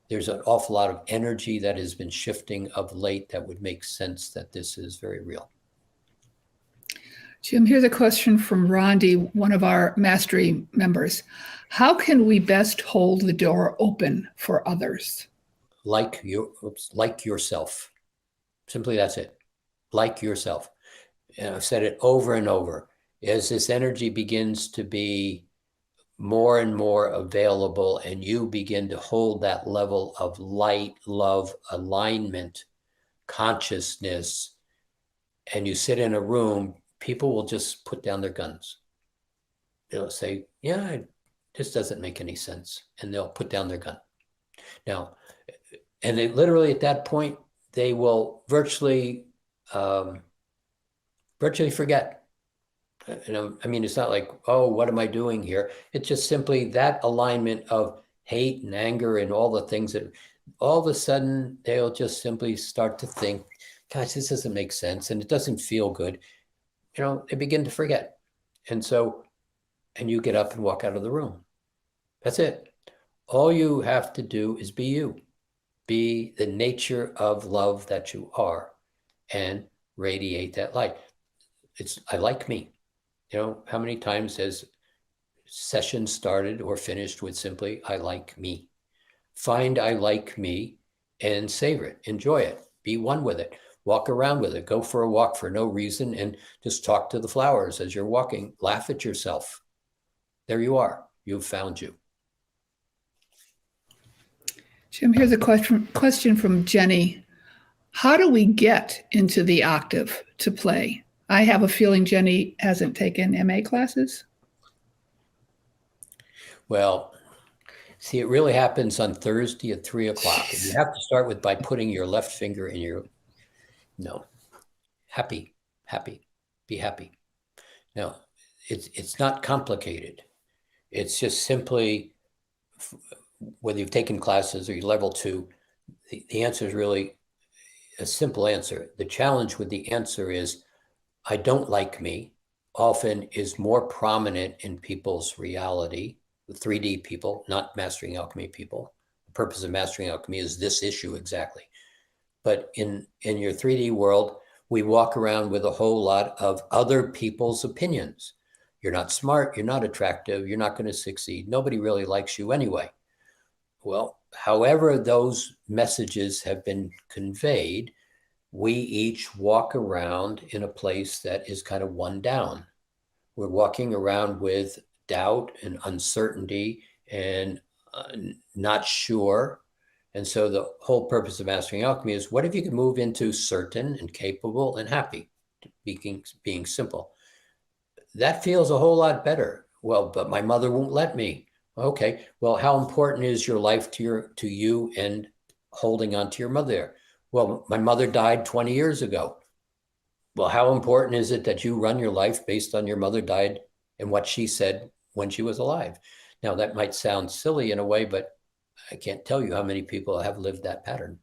there's an awful lot of energy that has been shifting of late that would make sense that this is very real. Jim, here's a question from Rondi, one of our Mastery members. How can we best hold the door open for others? Like yourself. Simply that's it. Like yourself. And I've said it over and over. As this energy begins to be more and more available and you begin to hold that level of light, love, alignment, consciousness, and you sit in a room, people will just put down their guns. They'll say, yeah, this doesn't make any sense. And they'll put down their gun. Now, and they literally at that point, they will virtually forget. I mean, it's not like, oh, what am I doing here? It's just simply that alignment of hate and anger and all the things that all of a sudden they'll just simply start to think, gosh, this doesn't make sense. And it doesn't feel good. They begin to forget. And you get up and walk out of the room. That's it. All you have to do is be you. Be the nature of love that you are and radiate that light. I like me. How many times has session started or finished with simply, I like me? Find I like me and savor it, enjoy it, be one with it, walk around with it, go for a walk for no reason and just talk to the flowers as you're walking, laugh at yourself. There you are, you've found you. Jim, here's a question from Jenny. How do we get into the octave to play? I have a feeling Jenny hasn't taken MA classes. Well, see, it really happens on Thursday at 3:00. You have to start by putting your left finger in your, happy, be happy. Now, it's not complicated. It's just simply, whether you've taken classes or you're level 2, the answer is really a simple answer. The challenge with the answer is, I don't like me, often is more prominent in people's reality, the 3D people, not Mastering Alchemy people. The purpose of Mastering Alchemy is this issue exactly. But in your 3D world, we walk around with a whole lot of other people's opinions. You're not smart, you're not attractive, you're not going to succeed. Nobody really likes you anyway. Well, however those messages have been conveyed, we each walk around in a place that is kind of one down. We're walking around with doubt and uncertainty and not sure. And so the whole purpose of Mastering Alchemy is, what if you could move into certain and capable and happy, being simple? That feels a whole lot better. Well, but my mother won't let me. Okay, well, how important is your life to you and holding on to your mother? Well, my mother died 20 years ago. Well, how important is it that you run your life based on your mother died and what she said when she was alive? Now, that might sound silly in a way, but I can't tell you how many people have lived that pattern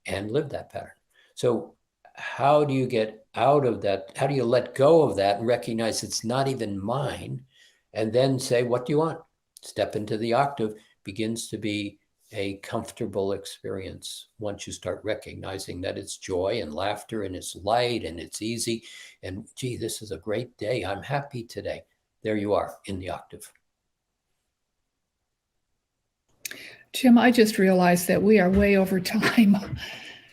and lived that pattern. So how do you get out of that? How do you let go of that and recognize it's not even mine? And then say, what do you want? Step into the octave begins to be a comfortable experience once you start recognizing that it's joy and laughter and it's light and it's easy. And gee, this is a great day. I'm happy today. There you are in the octave. Jim, I just realized that we are way over time.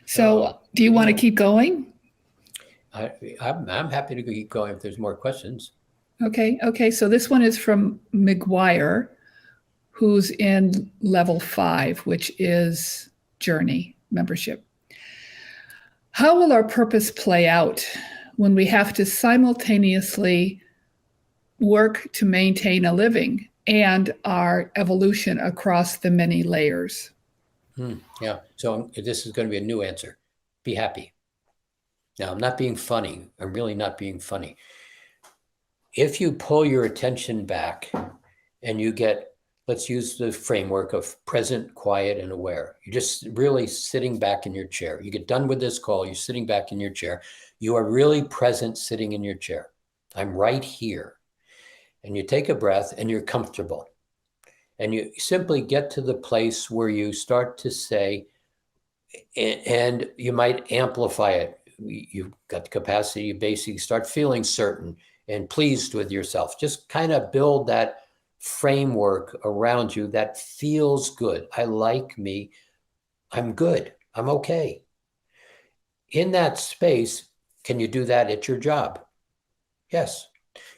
So do you want to keep going? I'm happy to keep going if there's more questions. Okay. So this one is from McGuire, who's in level 5, which is Journey membership. How will our purpose play out when we have to simultaneously work to maintain a living and our evolution across the many layers? Yeah, so this is going to be a new answer. Be happy. Now, I'm not being funny. I'm really not being funny. If you pull your attention back and you get, let's use the framework of present, quiet, and aware. You're just really sitting back in your chair. You get done with this call, you're sitting back in your chair. You are really present sitting in your chair. I'm right here. And you take a breath and you're comfortable. And you simply get to the place where you start to say, and you might amplify it. You've got the capacity to basically start feeling certain and pleased with yourself. Just kind of build that framework around you that feels good. I like me. I'm good. I'm okay. In that space, can you do that at your job? Yes.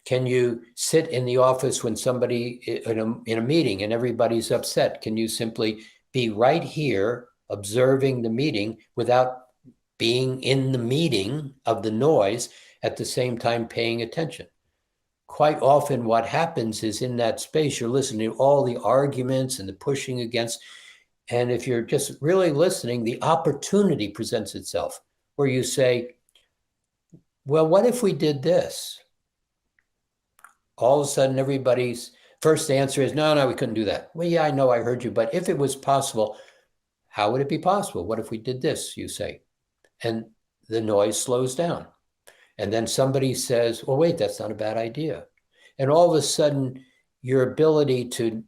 Can you sit in the office when somebody in a meeting and everybody's upset? Can you simply be right here observing the meeting without being in the meeting of the noise, at the same time paying attention? Quite often what happens is in that space, you're listening to all the arguments and the pushing against. And if you're just really listening, the opportunity presents itself where you say, well, what if we did this? All of a sudden, everybody's first answer is, no, we couldn't do that. Well, yeah, I know, I heard you, but if it was possible, how would it be possible? What if we did this, you say? And the noise slows down. And then somebody says, well, wait, that's not a bad idea. And all of a sudden, your ability to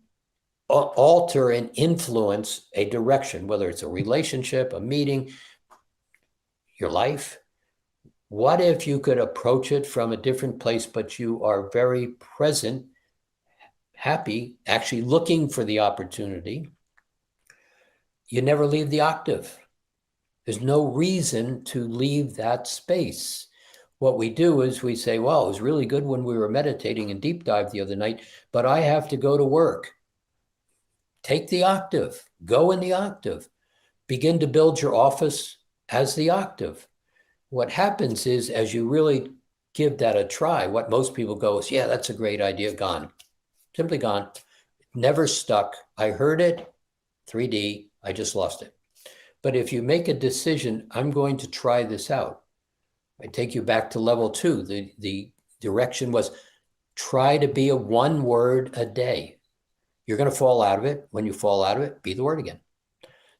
alter and influence a direction, whether it's a relationship, a meeting, your life. What if you could approach it from a different place, but you are very present, happy, actually looking for the opportunity? You never leave the octave. There's no reason to leave that space. What we do is we say, well, it was really good when we were meditating and deep dive the other night, but I have to go to work. Take the octave, go in the octave, begin to build your office as the octave. What happens is, as you really give that a try, what most people go is, yeah, that's a great idea, gone. Simply gone. Never stuck. I heard it, 3D, I just lost it. But if you make a decision, I'm going to try this out. I take you back to level 2. The direction was try to be a 1 word a day. You're going to fall out of it. When you fall out of it, be the word again.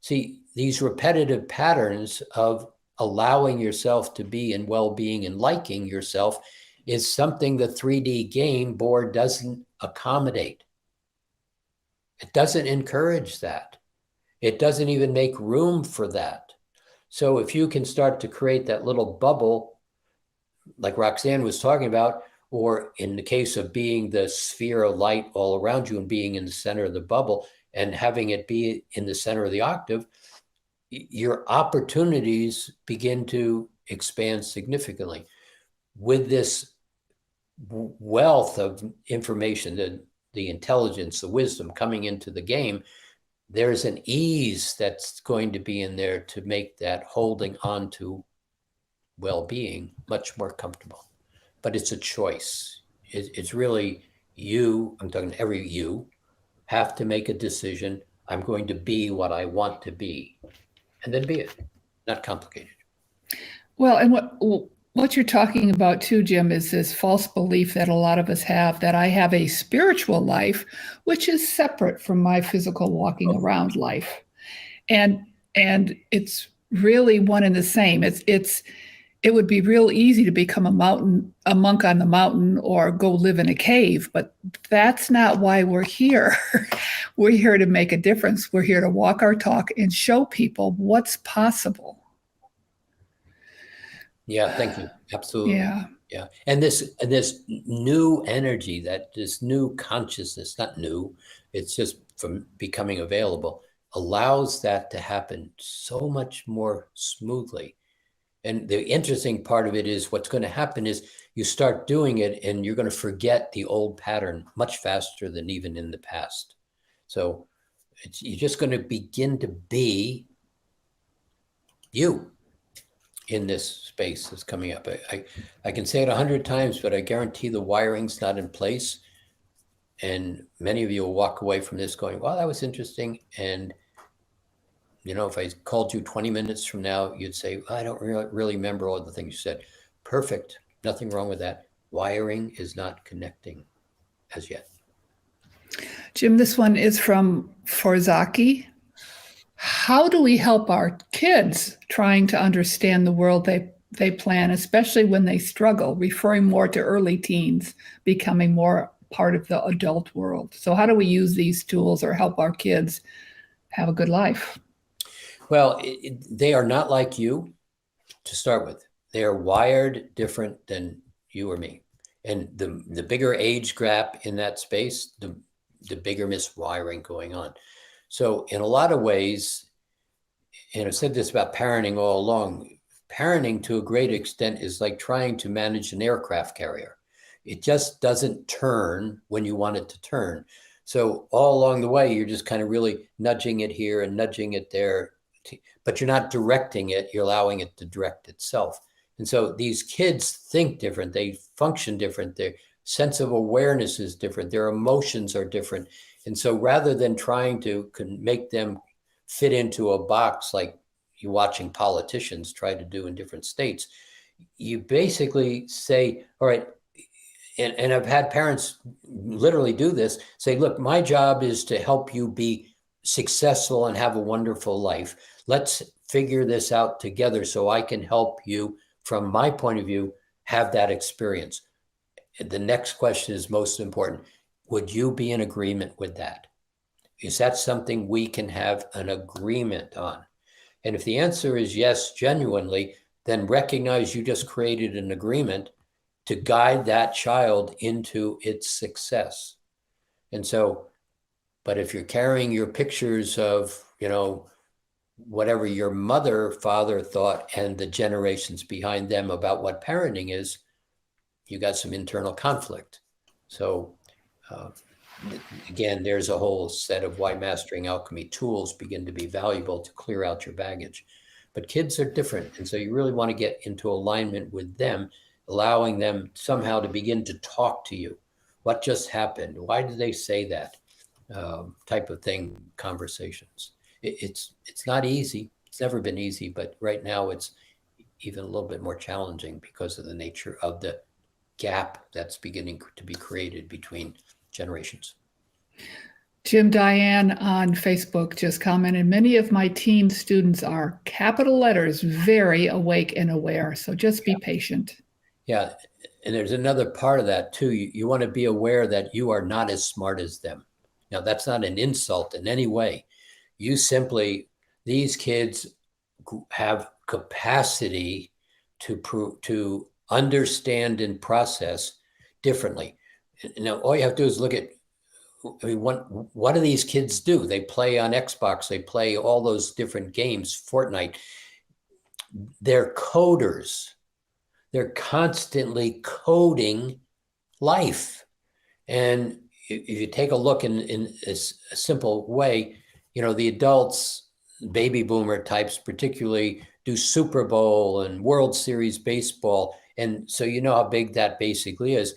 See, these repetitive patterns of allowing yourself to be in well-being and liking yourself is something the 3D game board doesn't accommodate. It doesn't encourage that. It doesn't even make room for that. So if you can start to create that little bubble, like Roxanne was talking about, or in the case of being the sphere of light all around you and being in the center of the bubble and having it be in the center of the octave, your opportunities begin to expand significantly. With this wealth of information, the intelligence, the wisdom coming into the game, there's an ease that's going to be in there to make that holding on to well-being much more comfortable. But it's a choice. It's really you, I'm talking every you, have to make a decision. I'm going to be what I want to be, and then be it. Not complicated. Well, and what you're talking about too, Jim, is this false belief that a lot of us have that I have a spiritual life, which is separate from my physical walking around life. And it's really one and the same. It would be real easy to become a monk on the mountain or go live in a cave, but that's not why we're here. We're here to make a difference. We're here to walk our talk and show people what's possible. Yeah, thank you. Absolutely. Yeah. Yeah. And this new energy, this new consciousness, not new, it's just from becoming available, allows that to happen so much more smoothly. And the interesting part of it is what's going to happen is you start doing it and you're going to forget the old pattern much faster than even in the past. So you're just going to begin to be you in this space that's coming up. I can say it 100 times, but I guarantee the wiring's not in place. And many of you will walk away from this going, well, that was interesting. And if I called you 20 minutes from now, you'd say, well, I don't really remember all the things you said. Perfect. Nothing wrong with that. Wiring is not connecting as yet. Jim, this one is from Forzaki. How do we help our kids trying to understand the world they plan, especially when they struggle, referring more to early teens, becoming more part of the adult world? So how do we use these tools or help our kids have a good life? Well, they are not like you to start with. They are wired different than you or me. And the bigger age gap in that space, the bigger miswiring going on. So in a lot of ways, and I've said this about parenting all along, parenting to a great extent is like trying to manage an aircraft carrier. It just doesn't turn when you want it to turn. So all along the way, you're just kind of really nudging it here and nudging it there, but you're not directing it, you're allowing it to direct itself. And so these kids think different, they function different, their sense of awareness is different, their emotions are different. And so rather than trying to make them fit into a box like you're watching politicians try to do in different states, you basically say, all right, and I've had parents literally do this, say, look, my job is to help you be successful and have a wonderful life. Let's figure this out together so I can help you, from my point of view, have that experience. The next question is most important. Would you be in agreement with that? Is that something we can have an agreement on? And if the answer is yes, genuinely, then recognize you just created an agreement to guide that child into its success. And so, but if you're carrying your pictures of, whatever your mother, father thought and the generations behind them about what parenting is, you got some internal conflict. So again, there's a whole set of why Mastering Alchemy tools begin to be valuable to clear out your baggage. But kids are different. And so you really want to get into alignment with them, allowing them somehow to begin to talk to you. What just happened? Why did they say that? Type of thing, conversations. It's not easy. It's never been easy, but right now it's even a little bit more challenging because of the nature of the gap that's beginning to be created between generations. Jim Diane on Facebook just commented, many of my teen students are, capital letters, very awake and aware. So just be patient. Yeah. And there's another part of that too. You want to be aware that you are not as smart as them. Now, that's not an insult in any way. You simply, these kids have capacity to understand and process differently. Now, all you have to do is look at, what do these kids do? They play on Xbox. They play all those different games, Fortnite. They're coders. They're constantly coding life. And if you take a look in a simple way, the adults, baby boomer types particularly, do Super Bowl and World Series baseball. And so you know how big that basically is.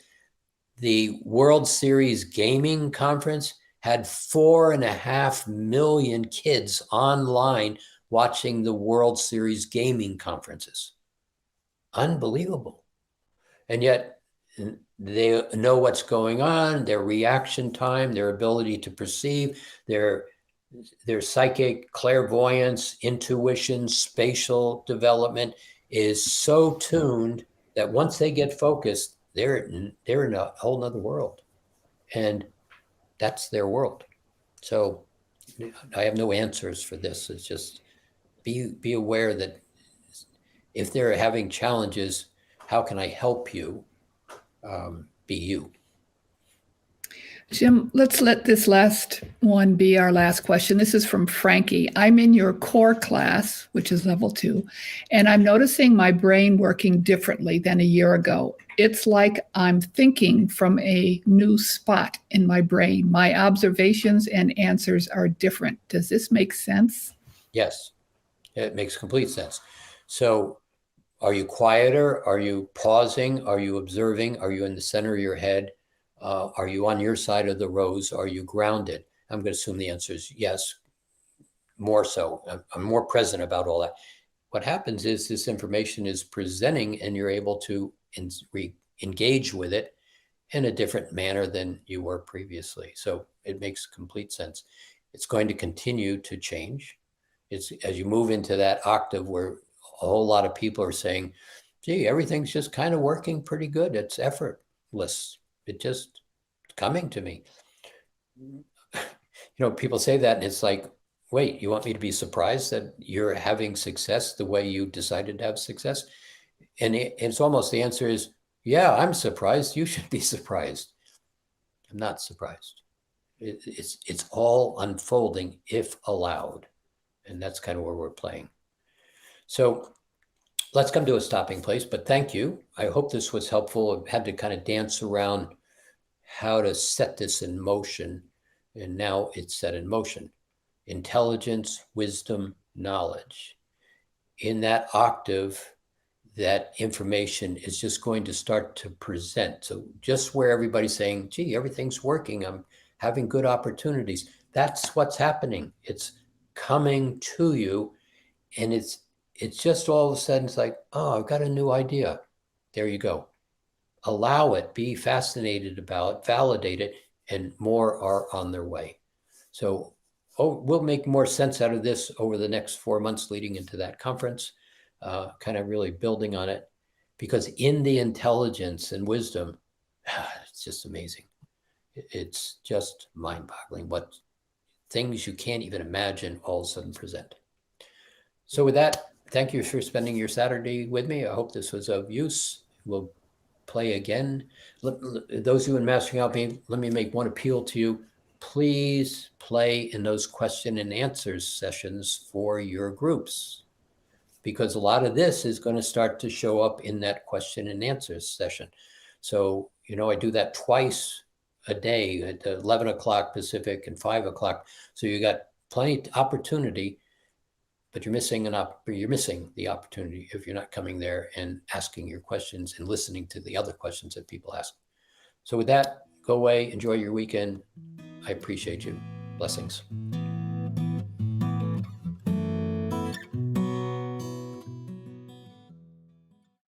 The World Series gaming conference had 4.5 million kids online watching the World Series gaming conferences. Unbelievable. And yet they know what's going on, their reaction time, their ability to perceive, their psychic clairvoyance, intuition, spatial development is so tuned that once they get focused, they're in a whole nother world. And that's their world. So I have no answers for this. It's just be aware that if they're having challenges, how can I help you be you? Jim, let's let this last one be our last question. This is from Frankie. I'm in your core class, which is level 2, and I'm noticing my brain working differently than a year ago. It's like I'm thinking from a new spot in my brain. My observations and answers are different. Does this make sense? Yes, it makes complete sense. So are you quieter? Are you pausing? Are you observing? Are you in the center of your head? Are you on your side of the rows? Are you grounded? I'm going to assume the answer is yes, more so. I'm more present about all that. What happens is this information is presenting and you're able to engage with it in a different manner than you were previously. So it makes complete sense. It's going to continue to change. It's as you move into that octave where a whole lot of people are saying, gee, everything's just kind of working pretty good. It's effortless. It just coming to me. People say that and it's like, wait, you want me to be surprised that you're having success the way you decided to have success? And it's almost the answer is, yeah, I'm surprised. You should be surprised. I'm not surprised. It's all unfolding if allowed. And that's kind of where we're playing. So let's come to a stopping place, but thank you. I hope this was helpful. I've had to kind of dance around how to set this in motion, and now it's set in motion. Intelligence, wisdom, knowledge. In that octave, that information is just going to start to present. So just where everybody's saying, gee, everything's working, I'm having good opportunities, that's what's happening. It's coming to you, and it's just all of a sudden, it's like, oh, I've got a new idea. There you go. Allow it, be fascinated about it, validate it, and more are on their way. So we'll make more sense out of this over the next 4 months leading into that conference, kind of really building on it, because in the intelligence and wisdom, it's just amazing. It's just mind-boggling what things you can't even imagine all of a sudden present. So with that, thank you for spending your Saturday with me. I hope this was of use. We'll play again. Those of you in Mastering Alchemy, let me make one appeal to you. Please play in those question and answers sessions for your groups, because a lot of this is going to start to show up in that question and answers session. So, I do that twice a day at 11 o'clock Pacific and 5 o'clock. So you got plenty of opportunity, but you're missing the opportunity if you're not coming there and asking your questions and listening to the other questions that people ask. So with that, go away, enjoy your weekend. I appreciate you. Blessings.